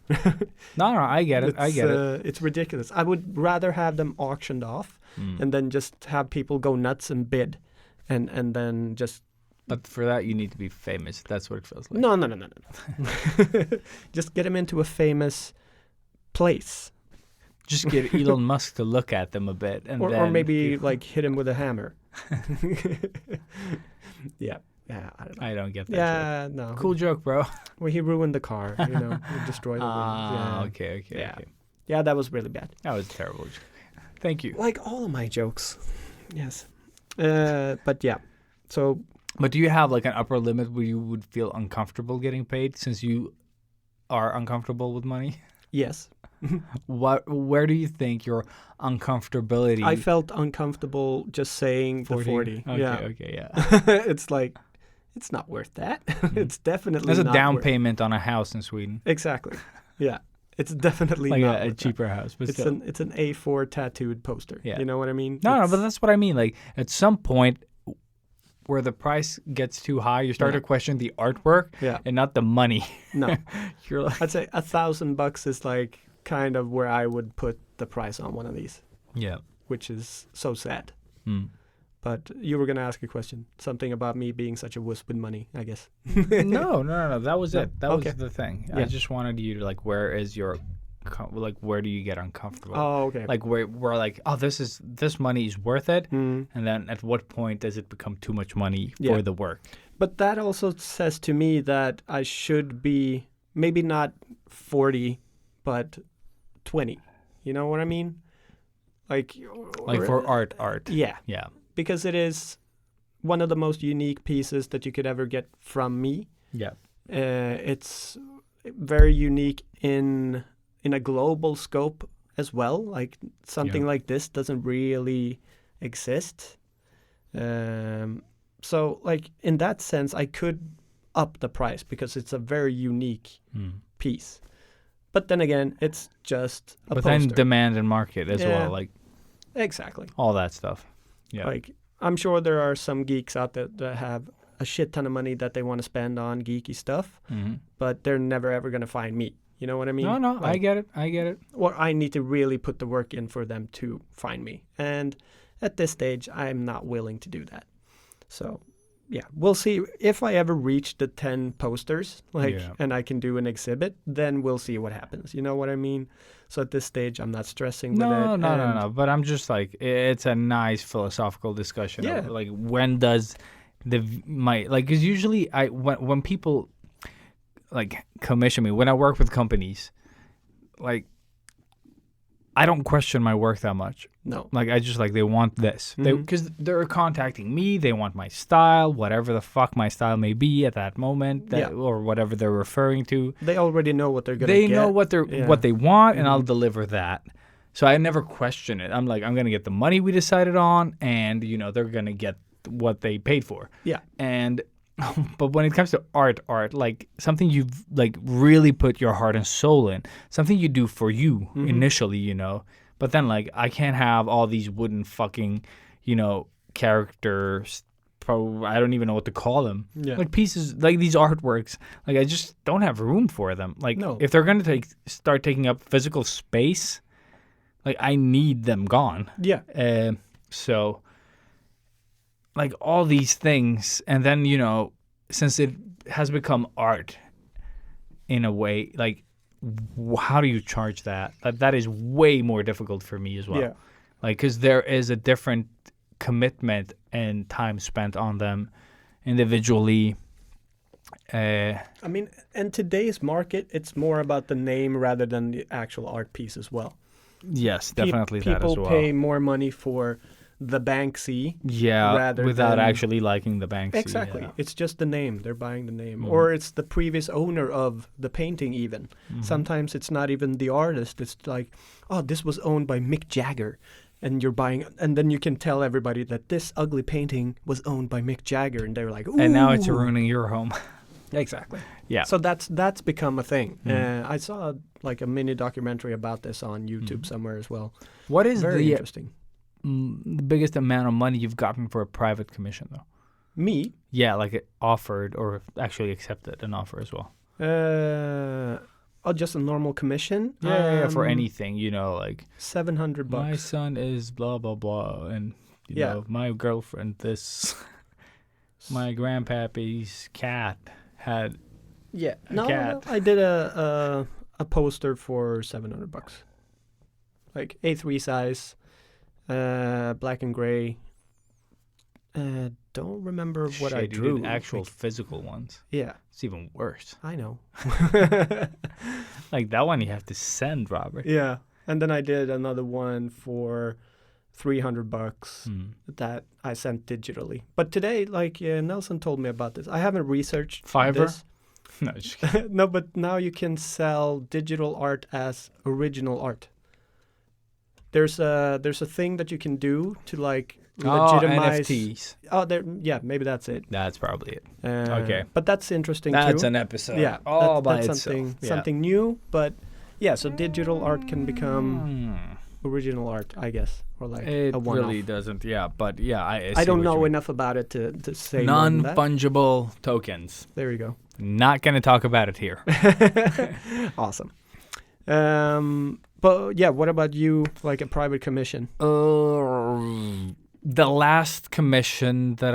S1: No, I get it. I get it.
S2: It's ridiculous. I would rather have them auctioned off and then just have people go nuts and bid and then just
S1: But for that, you need to be famous. That's what it feels like.
S2: No. Just get them into a famous place.
S1: Just get Elon Musk to look at them a bit. And
S2: Or
S1: then
S2: maybe like hit him with a hammer. Yeah, I don't know.
S1: I don't get that.
S2: Yeah, no.
S1: Joke. Cool joke, bro.
S2: Well, he ruined the car, He destroyed the wings. Yeah.
S1: Okay.
S2: Yeah.
S1: Okay.
S2: Yeah, that was really bad.
S1: That was a terrible joke. Thank you.
S2: Like all of my jokes. Yes. But yeah. So
S1: But do you have like an upper limit where you would feel uncomfortable getting paid since you are uncomfortable with money?
S2: yes.
S1: Where do you think your uncomfortability?
S2: I felt uncomfortable just saying
S1: 40?
S2: the 40.
S1: Okay,
S2: Yeah.
S1: okay, yeah.
S2: It's like, it's not worth that. It's definitely
S1: That's a
S2: not
S1: down
S2: worth-
S1: payment on a house in Sweden.
S2: Exactly. Yeah. It's definitely
S1: Like
S2: not
S1: a
S2: worth that.
S1: cheaper house, but
S2: It's
S1: still.
S2: an A4 tattooed poster.
S1: Yeah.
S2: You know what I mean?
S1: No,
S2: It's-
S1: but that's what I mean. Like at some point where the price gets too high, you start
S2: Yeah.
S1: to question the artwork
S2: Yeah.
S1: and not the money.
S2: No.
S1: You're like,
S2: I'd say $1,000 is like kind of where I would put the price on one of these,
S1: yeah.
S2: which is so sad.
S1: Mm.
S2: But you were going to ask a question. Something about me being such a wuss with money, I guess.
S1: No. That was
S2: No?
S1: it. That
S2: Okay.
S1: was the thing. I
S2: Yeah.
S1: just wanted you to like, where is your, where do you get uncomfortable?
S2: Oh, okay.
S1: Like we're like, oh, this money is worth it,
S2: Mm.
S1: and then at what point does it become too much money
S2: Yeah.
S1: for the work?
S2: But that also says to me that I should be maybe not 40, but 20. You know what I mean? Like
S1: For art.
S2: Yeah,
S1: Yeah.
S2: because it is one of the most unique pieces that you could ever get from me.
S1: Yeah.
S2: It's very unique in a global scope as well. Like something
S1: Yeah.
S2: like this doesn't really exist. So like in that sense, I could up the price because it's a very unique
S1: Mm.
S2: piece. But then again, it's just a
S1: But
S2: poster.
S1: then demand and market as
S2: Yeah.
S1: well, like
S2: Exactly.
S1: all that stuff. Yeah.
S2: Like I'm sure there are some geeks out there that have a shit ton of money that they want to spend on geeky stuff,
S1: Mhm.
S2: but they're never ever going to find me. You know what I mean?
S1: No, I
S2: Like,
S1: get it. I get it.
S2: or I need to really put the work in for them to find me. And at this stage, I'm not willing to do that. So, yeah, we'll see if I ever reach the 10 posters, like,
S1: Yeah.
S2: and I can do an exhibit, then we'll see what happens. You know what I mean? So at this stage, I'm not stressing with
S1: No,
S2: it.
S1: no.
S2: and-
S1: But I'm just like, it's a nice philosophical discussion. Of,
S2: Yeah.
S1: like, when does because usually when people like commission me, when I work with companies, like I don't question my work that much.
S2: No.
S1: Like I just like they want this
S2: Mhm.
S1: because they're contacting me. They want my style, whatever the fuck my style may be at that moment,
S2: Yeah.
S1: or whatever they're referring to.
S2: They already know what they're going to
S1: They
S2: get.
S1: know what
S2: Yeah.
S1: what they want, and I'll
S2: Mhm.
S1: deliver that. So I never question it. I'm like, I'm gonna get the money we decided on, and they're gonna get what they paid for.
S2: Yeah.
S1: And but when it comes to art, like something you've like really put your heart and soul in, something you do for you
S2: Mm-hmm.
S1: initially, But then like I can't have all these wooden fucking, characters. I don't even know what to call them.
S2: Yeah.
S1: Like pieces, like these artworks. Like I just don't have room for them. Like
S2: No.
S1: if they're gonna start taking up physical space, like I need them gone.
S2: Yeah.
S1: So, like all these things, and then since it has become art, in a way, like how do you charge that? That is way more difficult for me as well.
S2: Yeah.
S1: Like because there is a different commitment and time spent on them individually.
S2: I mean, in today's market, it's more about the name rather than the actual art piece as well.
S1: Yes,
S2: Pe-
S1: definitely that as
S2: People
S1: well.
S2: pay more money for the Banksy.
S1: Yeah,
S2: rather
S1: without
S2: than-
S1: actually liking the Banksy.
S2: Exactly.
S1: yeah.
S2: It's just the name. They're buying the name.
S1: Mhm.
S2: Or it's the previous owner of the painting even.
S1: Mm-hmm.
S2: Sometimes it's not even the artist. It's like, oh, this was owned by Mick Jagger. And you're buying, and then you can tell everybody that this ugly painting was owned by Mick Jagger. And they're like, ooh.
S1: And now it's ruining your home.
S2: Exactly.
S1: Yeah.
S2: So that's become a thing.
S1: Mhm.
S2: I saw like a mini documentary about this on YouTube somewhere as well.
S1: What is
S2: Very
S1: the
S2: interesting.
S1: the biggest amount of money you've gotten for a private commission, though?
S2: Me,
S1: Yeah, like it offered or actually accepted an offer as well.
S2: just a normal commission.
S1: Yeah, for anything, like
S2: $700.
S1: my son is blah blah blah, and
S2: Yeah.
S1: my girlfriend this, my grandpappy's cat had.
S2: Yeah.
S1: a
S2: No,
S1: cat.
S2: I did a poster for $700. Like A3 size, black and gray. Don't remember what I
S1: Shit, you
S2: drew.
S1: did actual
S2: Like,
S1: physical ones.
S2: yeah,
S1: It's even worse.
S2: I know.
S1: Like that one you have to send, Robert.
S2: Yeah, and then I did another one for $300
S1: Hmm.
S2: that I sent digitally. But today, like Nelson told me about this. I haven't researched
S1: Fiverr?
S2: this.
S1: No, just kidding.
S2: No, but now you can sell digital art as original art. There's a thing that you can do to like legitimize.
S1: NFTs.
S2: Oh, yeah, maybe that's it.
S1: That's probably it.
S2: Okay, but that's interesting
S1: That's
S2: too.
S1: an episode.
S2: Yeah,
S1: all by
S2: that's
S1: itself.
S2: something new. But yeah, so digital art can become original art, I guess, or like
S1: It
S2: a one-off.
S1: really doesn't. Yeah, but yeah, I
S2: I
S1: see
S2: don't
S1: what you
S2: know
S1: mean.
S2: enough about it to say more than that.
S1: Non-fungible tokens.
S2: There you go.
S1: Not going to talk about it here.
S2: Awesome. But yeah, what about you? Like a private commission?
S1: The last commission that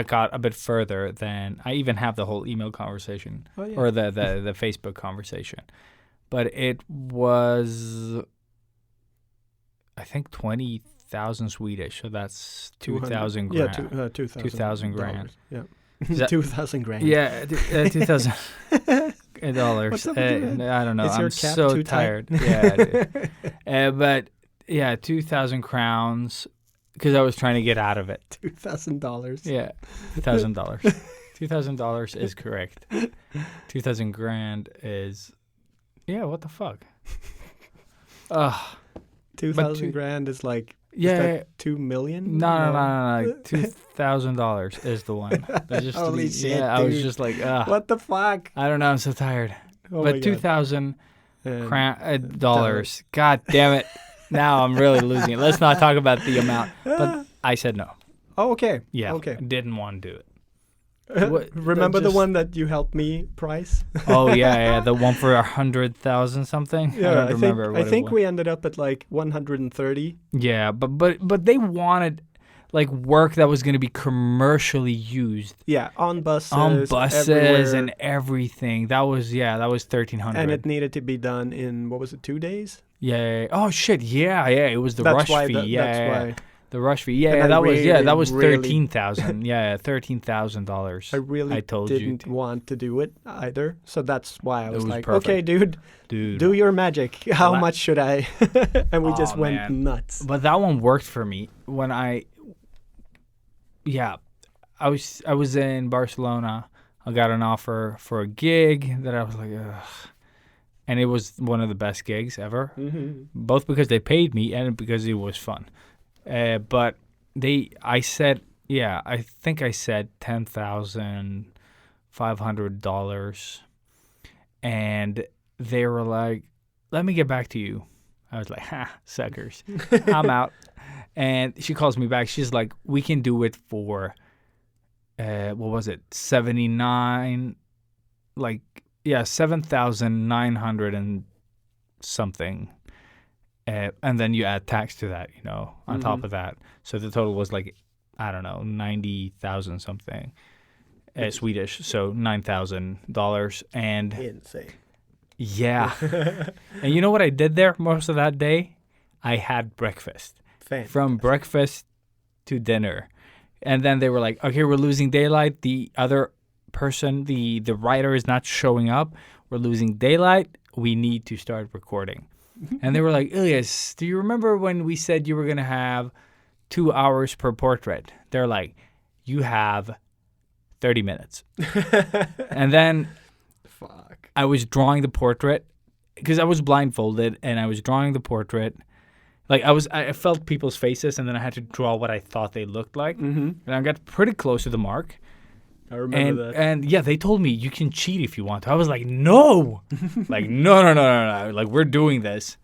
S1: got a bit further than I even have the whole email conversation
S2: Oh, yeah.
S1: or the Facebook conversation, but it was I think 20,000 Swedish, so that's 2,000 grand.
S2: Yeah, 2,000.
S1: 2,000 grand.
S2: Yeah,
S1: Is that-
S2: 2,000 grand.
S1: Yeah, 2,000 dollars.
S2: What's up with you, man?
S1: I don't know.
S2: Is your
S1: I'm
S2: cap
S1: so
S2: too tight?
S1: tired. Yeah, dude. But yeah, 2,000 crowns because I was trying to get out of it.
S2: $2,000.
S1: Yeah, $1,000. $2,000 is correct. 2,000 grand is, yeah. What the fuck? Ugh.
S2: 2,000 grand is like
S1: Yeah.
S2: is that 2 million?
S1: No. $2,000 is the one. That's just
S2: Holy shit,
S1: yeah, I was
S2: dude.
S1: just like, ugh.
S2: What the fuck?
S1: I don't know. I'm so tired.
S2: Oh my
S1: But
S2: God.
S1: 2,000
S2: And
S1: dollars. God damn it. Now I'm really losing it. Let's not talk about the amount. But I said no.
S2: Oh, okay.
S1: Yeah.
S2: Okay.
S1: Didn't want to do it. What-
S2: Remember the
S1: just-
S2: one that you helped me price?
S1: Oh yeah. The one for 100,000 something. I don't remember what
S2: I think
S1: it was.
S2: we ended up at like 130.
S1: Yeah, but they wanted like work that was going to be commercially used
S2: Yeah, on buses.
S1: on buses
S2: everywhere.
S1: and everything. That was 1,300.
S2: And it needed to be done in, what was it, 2 days?
S1: Yeah. Oh shit. Yeah. It was the
S2: That's
S1: rush
S2: why
S1: fee.
S2: the-
S1: Yeah.
S2: that's
S1: yeah.
S2: why.
S1: The rush fee.
S2: And
S1: Yeah.
S2: I
S1: That was
S2: really-
S1: 13,000. Yeah. $13,000.
S2: I really
S1: told you
S2: didn't
S1: to.
S2: want to do it either. So that's why I was
S1: was
S2: like,
S1: perfect.
S2: okay, dude,
S1: Dude.
S2: do your magic. How
S1: La-
S2: much should I? And we just
S1: Aw,
S2: went
S1: man.
S2: nuts.
S1: But that one worked for me when I was in Barcelona. I got an offer for a gig that I was like, ugh. And it was one of the best gigs ever, both because they paid me and because it was fun. But I think I said $10,500, and they were like, "Let me get back to you." I was like, "Ha, suckers, I'm out." And she calls me back. She's like, "We can do it for, what was it, 79, like." Yeah, 7,900 and something. And then you add tax to that, on top of that. So the total was like, I don't know, 90,000 something Swedish. So $9,000. And
S2: Insane.
S1: yeah. And you know what I did there most of that day? I had breakfast. From breakfast to dinner. And then they were like, okay, we're losing daylight. The other person, the writer is not showing up. We're losing daylight. We need to start recording. And they were like, Ilyas, do you remember when we said you were going to have 2 hours per portrait? They're like, you have 30 minutes. And then
S2: Fuck.
S1: I was drawing the portrait because I was blindfolded and I was drawing the portrait. Like I felt people's faces and then I had to draw what I thought they looked like. And I got pretty close to the mark.
S2: I remember that.
S1: And yeah, they told me you can cheat if you want to. I was like, no, like no. Like we're doing this,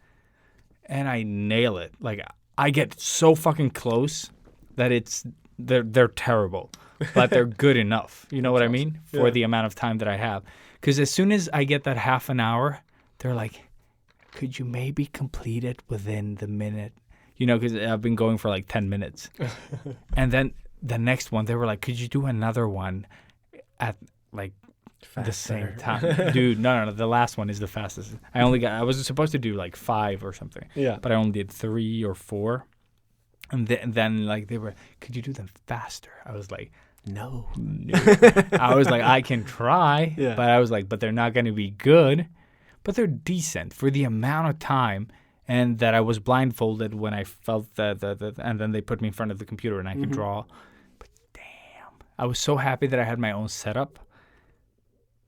S1: and I nail it. Like I get so fucking close that they're terrible, but they're good enough. You know what I mean? For
S2: Yeah.
S1: the amount of time that I have. Because as soon as I get that half an hour, they're like, could you maybe complete it within the minute? Because I've been going for like 10 minutes, and then. The next one, they were like, could you do another one at like the same time? Dude, no. The last one is the fastest. I was supposed to do like 5 or something.
S2: Yeah.
S1: But I only did 3 or 4. And then like they were, could you do them faster? I was like, no. I was like, I can try.
S2: Yeah.
S1: But I was like, but they're not going to be good. But they're decent for the amount of time. And that I was blindfolded when I felt the and then they put me in front of the computer and I could draw. But damn, I was so happy that I had my own setup.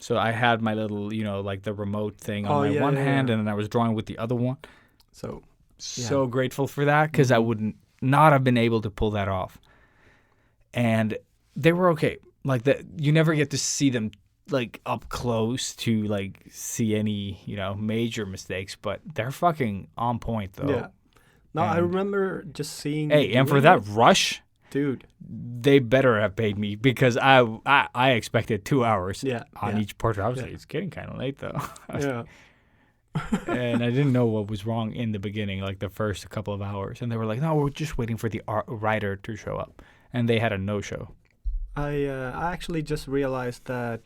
S1: So I had my little, like the remote thing on
S2: Oh,
S1: my
S2: yeah,
S1: one
S2: yeah,
S1: hand,
S2: yeah.
S1: and then I was drawing with the other one.
S2: So
S1: So grateful for that because I would not have been able to pull that off. And they were okay. Like you never get to see them like up close to like see any major mistakes, but they're fucking on point though.
S2: yeah. No, I
S1: And-
S2: remember just seeing.
S1: Hey,
S2: you
S1: and for
S2: doing
S1: that
S2: it.
S1: rush,
S2: dude.
S1: they better have paid me because I expected 2 hours
S2: Yeah,
S1: on
S2: yeah.
S1: each portrait. I was
S2: Yeah.
S1: like, it's getting kind of late though.
S2: Yeah.
S1: And I didn't know what was wrong in the beginning, like the first couple of hours. And they were like, no, we're just waiting for the writer to show up. And they had a no-show.
S2: I actually just realized that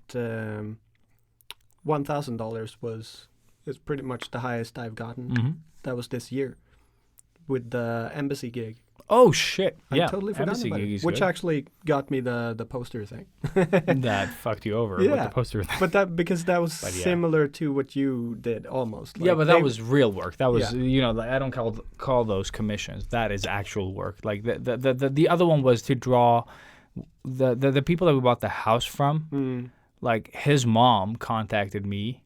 S2: $1,000 is pretty much the highest I've gotten.
S1: Mm-hmm.
S2: That was this year with the embassy gig.
S1: Oh, shit.
S2: I
S1: Yeah.
S2: totally forgot
S1: Embassy
S2: about
S1: gig
S2: it,
S1: is
S2: which
S1: good.
S2: actually got me the poster thing.
S1: That fucked you over with
S2: Yeah.
S1: the poster thing.
S2: But that because that was
S1: But yeah.
S2: similar to what you did almost.
S1: Yeah,
S2: Like,
S1: but that
S2: they-
S1: was real work. That was,
S2: Yeah.
S1: like, I don't call those commissions. That is actual work. Like the other one was to draw the people that we bought the house from. Like his mom contacted me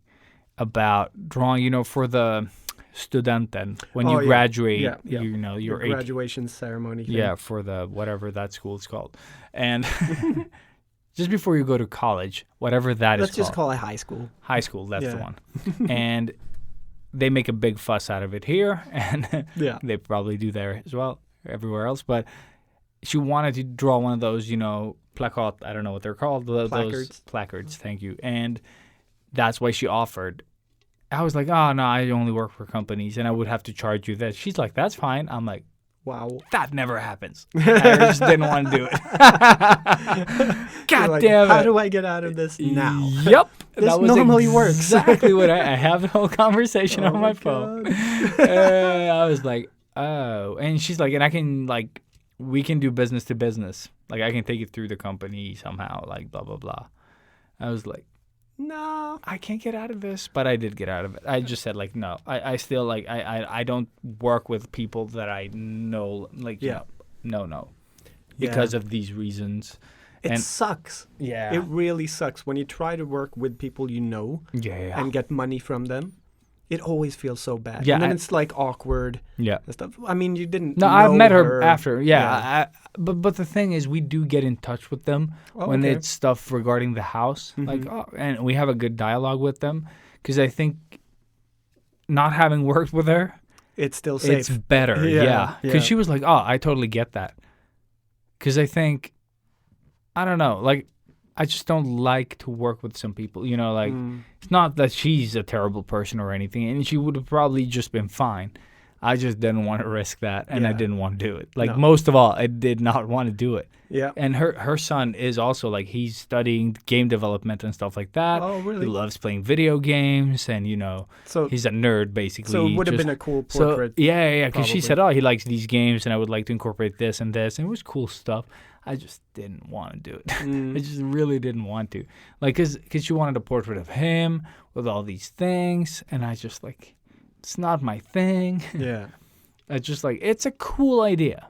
S1: about drawing, for the studenten when
S2: Oh,
S1: you
S2: yeah.
S1: graduate.
S2: Yeah, yeah.
S1: You're
S2: your
S1: 18.
S2: graduation ceremony. Thing.
S1: Yeah, for the whatever that school is called, and just before you go to college, whatever that is
S2: Let's
S1: called.
S2: just call it high school.
S1: High school, that's the
S2: Yeah.
S1: one. And they make a big fuss out of it here, and
S2: Yeah.
S1: they probably do there as well, everywhere else. But she wanted to draw one of those, placard, I don't know what they're called. Those
S2: Placards.
S1: placards, thank you. And that's why she offered. I was like, oh, no, I only work for companies, and I would have to charge you this. She's like, that's fine. I'm like,
S2: Wow.
S1: that never happens. I just didn't want to do it. God
S2: Like,
S1: damn it.
S2: How do I get out of this now?
S1: Yep.
S2: This
S1: that was
S2: normally works.
S1: exactly what I have the whole conversation
S2: Oh
S1: on
S2: my
S1: my phone.
S2: God.
S1: I was like, oh. And she's like, and I can, like, we can do business to business. Like, I can take it through the company somehow, like, blah, blah, blah. I was like,
S2: No.
S1: I can't get out of this, but I did get out of it. I just said, like, no. I still, like, I don't work with people that I know, like,
S2: Yeah.
S1: no. Because of these reasons.
S2: It
S1: And-
S2: sucks.
S1: Yeah.
S2: It really sucks when you try to work with people you know
S1: Yeah.
S2: and get money from them. It always feels so bad.
S1: Yeah,
S2: And then
S1: I-
S2: it's like awkward
S1: Yeah.
S2: and stuff. I mean, you didn't.
S1: No, I've
S2: know
S1: met her after. Yeah,
S2: Yeah.
S1: but the thing is, we do get in touch with them
S2: Oh,
S1: when
S2: okay.
S1: it's stuff regarding the house. Like, and we have a good dialogue with them because I think not having worked with her,
S2: It's still safe.
S1: it's better.
S2: Yeah,
S1: Yeah, because
S2: yeah.
S1: she was like, "Oh, I totally get that." Because I think, I don't know, like, I just don't like to work with some people. Like, it's not that she's a terrible person or anything, and she would have probably just been fine. I just didn't want to risk that, and I
S2: Yeah.
S1: didn't want to do it. Like,
S2: No.
S1: most of all, I did not want to do it.
S2: Yeah.
S1: And her son is also, like, he's studying game development and stuff like that.
S2: Oh, really?
S1: He loves playing video games, and,
S2: So,
S1: he's a nerd, basically.
S2: so it would have
S1: Just-
S2: been a cool
S1: so,
S2: portrait.
S1: yeah, because she
S2: probably.
S1: said, oh, he likes these games, and I would like to incorporate this and this, and it was cool stuff. I just didn't want to do it. I just really didn't want to. Like, because she wanted a portrait of him with all these things, and I just, like, it's not my thing.
S2: Yeah.
S1: I just, like, it's a cool idea.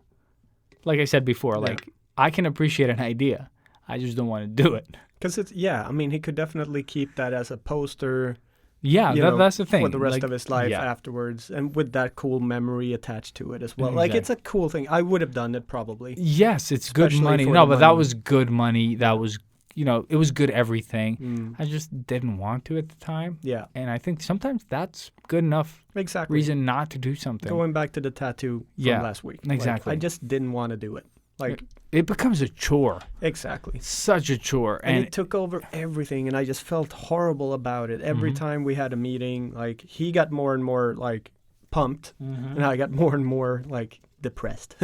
S1: Like I said before, like, I can appreciate an idea. I just don't want to do it.
S2: Because it's, I mean, he could definitely keep that as a poster.
S1: Yeah,
S2: you know,
S1: that's the thing.
S2: for the rest
S1: Like,
S2: of his life
S1: yeah.
S2: afterwards, and with that cool memory attached to it as well. Like, it's a cool thing. I would have done it probably.
S1: Yes, it's good
S2: Especially
S1: money.
S2: for
S1: No,
S2: the
S1: but that
S2: money.
S1: was good money. That was, it was good everything. I just didn't want to at the time.
S2: Yeah,
S1: And I think sometimes that's good enough
S2: exactly.
S1: reason not to do something.
S2: Going back to the tattoo from
S1: Yeah,
S2: last week. Like,
S1: exactly.
S2: I just didn't want to do it. Like,
S1: It becomes a chore.
S2: exactly.
S1: Such a chore.
S2: And
S1: And
S2: it took over everything, and I just felt horrible about it. Every time we had a meeting, like, he got more and more, like, pumped, and I got more and more, like, depressed.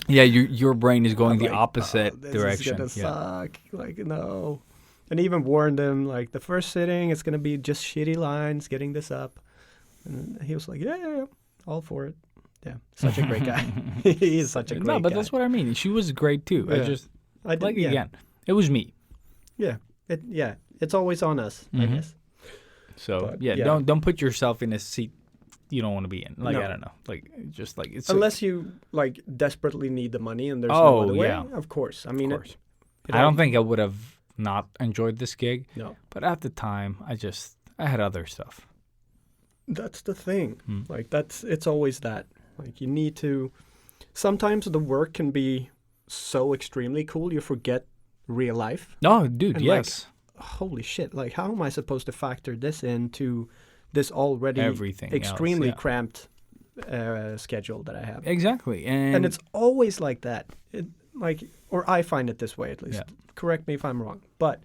S1: yeah, your brain is going
S2: I'm
S1: the
S2: like,
S1: opposite
S2: this
S1: direction.
S2: is
S1: Yeah.
S2: gonna suck. Like, no. And even warned him, like, the first sitting, it's gonna be just shitty lines, getting this up. And he was like, yeah, all for it. Yeah, such a great guy. He is such a great guy.
S1: No, but that's what I mean. She was great too. I
S2: Yeah.
S1: just,
S2: I did,
S1: like,
S2: yeah.
S1: again, it was me.
S2: Yeah, it's always on us, I guess.
S1: So
S2: But,
S1: yeah,
S2: yeah.
S1: don't put yourself in a seat you don't want to be in. Like,
S2: No.
S1: I don't know. Like, just like it's
S2: Unless you, like, desperately need the money and there's
S1: Oh,
S2: no other way,
S1: yeah.
S2: of course. I mean,
S1: of course. I don't think I would have not enjoyed this gig.
S2: No.
S1: But at the time, I had other stuff.
S2: That's the thing. Like it's always that. Like you need to. Sometimes the work can be so extremely cool you forget real life.
S1: Oh, dude,
S2: And
S1: yes.
S2: Holy shit! Like how am I supposed to factor this into this already
S1: Everything else,
S2: extremely
S1: yeah.
S2: cramped schedule that I have?
S1: Exactly.
S2: And it's always like that. Or I find it this way at least.
S1: Yeah.
S2: Correct me if I'm wrong. But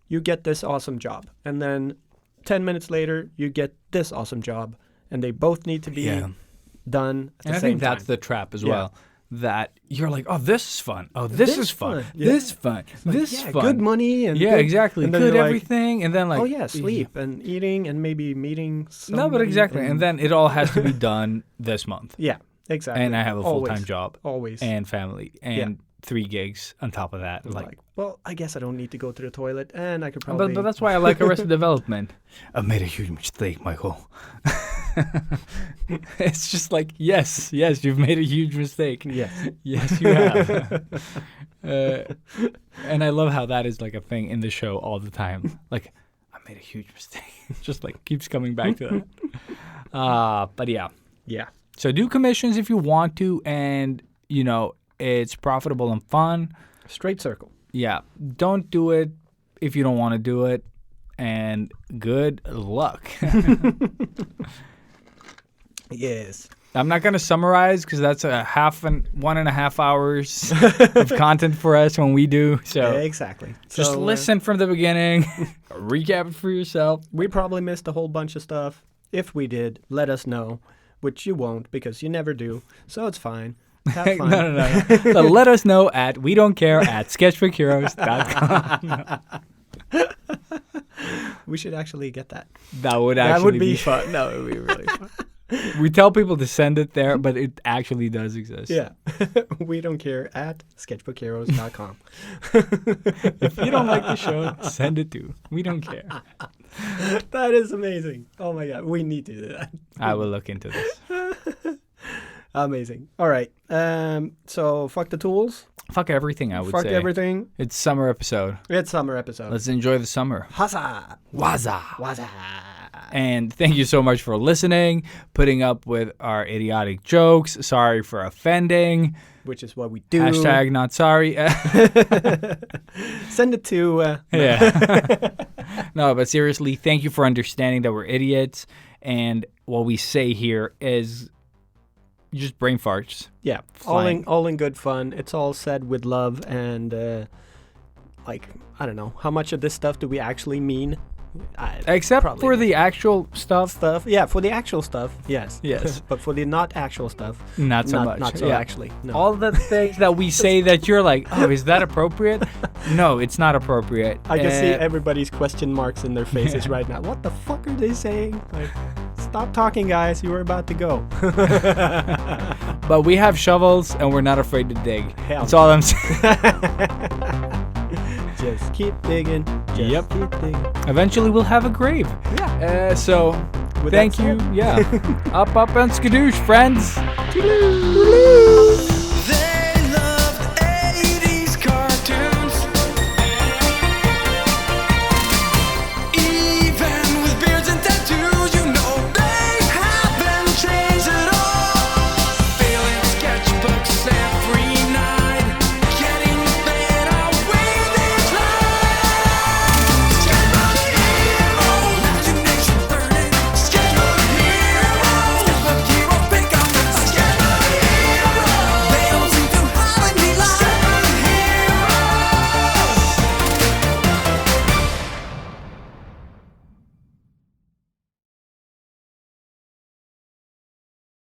S2: you get this awesome job, and then 10 minutes later you get this awesome job, and they both need to be done at
S1: And
S2: the
S1: I
S2: same
S1: think that's
S2: time.
S1: the trap as
S2: Yeah.
S1: well. That you're like, oh, this is fun. Oh, this is fun.
S2: Yeah.
S1: This is fun. This is fun.
S2: Good money and
S1: Yeah,
S2: good,
S1: exactly.
S2: and then
S1: Good
S2: you're like,
S1: everything, and then like,
S2: oh yeah, sleep and eating and maybe meeting
S1: No,
S2: somebody.
S1: but exactly, and then it all has to be done this month.
S2: Yeah, exactly.
S1: And I have a full-time
S2: Always.
S1: job
S2: Always.
S1: and family and 3 gigs on top of that.
S2: like, well, I guess I don't need to go to the toilet, and I could probably.
S1: but that's why I like Arrested Development. I've made a huge mistake, Michael. It's just like, yes, you've made a huge mistake.
S2: Yes.
S1: Yes, you have. And I love how that is like a thing in the show all the time. Like, I made a huge mistake. Just like keeps coming back to that. But yeah.
S2: Yeah.
S1: So do commissions if you want to, and you know it's profitable and fun.
S2: Straight circle.
S1: Yeah. Don't do it if you don't want to do it, and good luck.
S2: Yes.
S1: I'm not going to summarize because that's 1.5 hours of content for us when we do. So
S2: Exactly.
S1: just
S2: So,
S1: listen from the beginning, recap it for yourself.
S2: We probably missed a whole bunch of stuff. If we did, let us know, which you won't because you never do. So it's fine. Have fun.
S1: No. So let us know at sketchbookheroes.com.
S2: We should actually get that.
S1: That would
S2: That
S1: actually
S2: would be fun. No, it would be really fun.
S1: We tell people to send it there, but it actually does exist.
S2: Yeah. We don't care at sketchbookheroes.com.
S1: If you don't like the show, send it to. We don't care.
S2: That is amazing. Oh my God. We need to do that.
S1: I will look into this.
S2: Amazing. All right. So fuck the tools.
S1: Fuck everything, I would
S2: Fuck
S1: say.
S2: everything.
S1: It's summer episode.
S2: It's summer episode.
S1: Let's enjoy the summer.
S2: Huzzah.
S1: Waza.
S2: Waza.
S1: And thank you so much for listening, putting up with our idiotic jokes. Sorry for offending.
S2: Which is what we do.
S1: Hashtag not sorry.
S2: Send it to.
S1: Yeah. No, but seriously, thank you for understanding that we're idiots. And what we say here is just brain farts.
S2: Yeah.
S1: Flying.
S2: All in good fun. It's all said with love and I don't know. How much of this stuff do we actually mean?
S1: Except
S2: Probably
S1: for
S2: not.
S1: the actual stuff.
S2: Yeah, for the actual stuff, yes.
S1: Yes.
S2: But for the not actual stuff,
S1: Not so much.
S2: Not so
S1: Yeah.
S2: actually. No.
S1: All the things that we say that you're like, oh, is that appropriate? No, it's not appropriate.
S2: I can see everybody's question marks in their faces right now. What the fuck are they saying? Like, stop talking, guys. You were about to go.
S1: But we have shovels and we're not afraid to dig.
S2: Hell
S1: That's all I'm saying.
S2: Just keep digging. Just
S1: Yep.
S2: keep digging.
S1: Eventually we'll have a grave.
S2: Yeah.
S1: So
S2: With
S1: thank
S2: that
S1: you.
S2: said-
S1: Yeah. Up and skadoosh, friends.
S2: Toodaloo.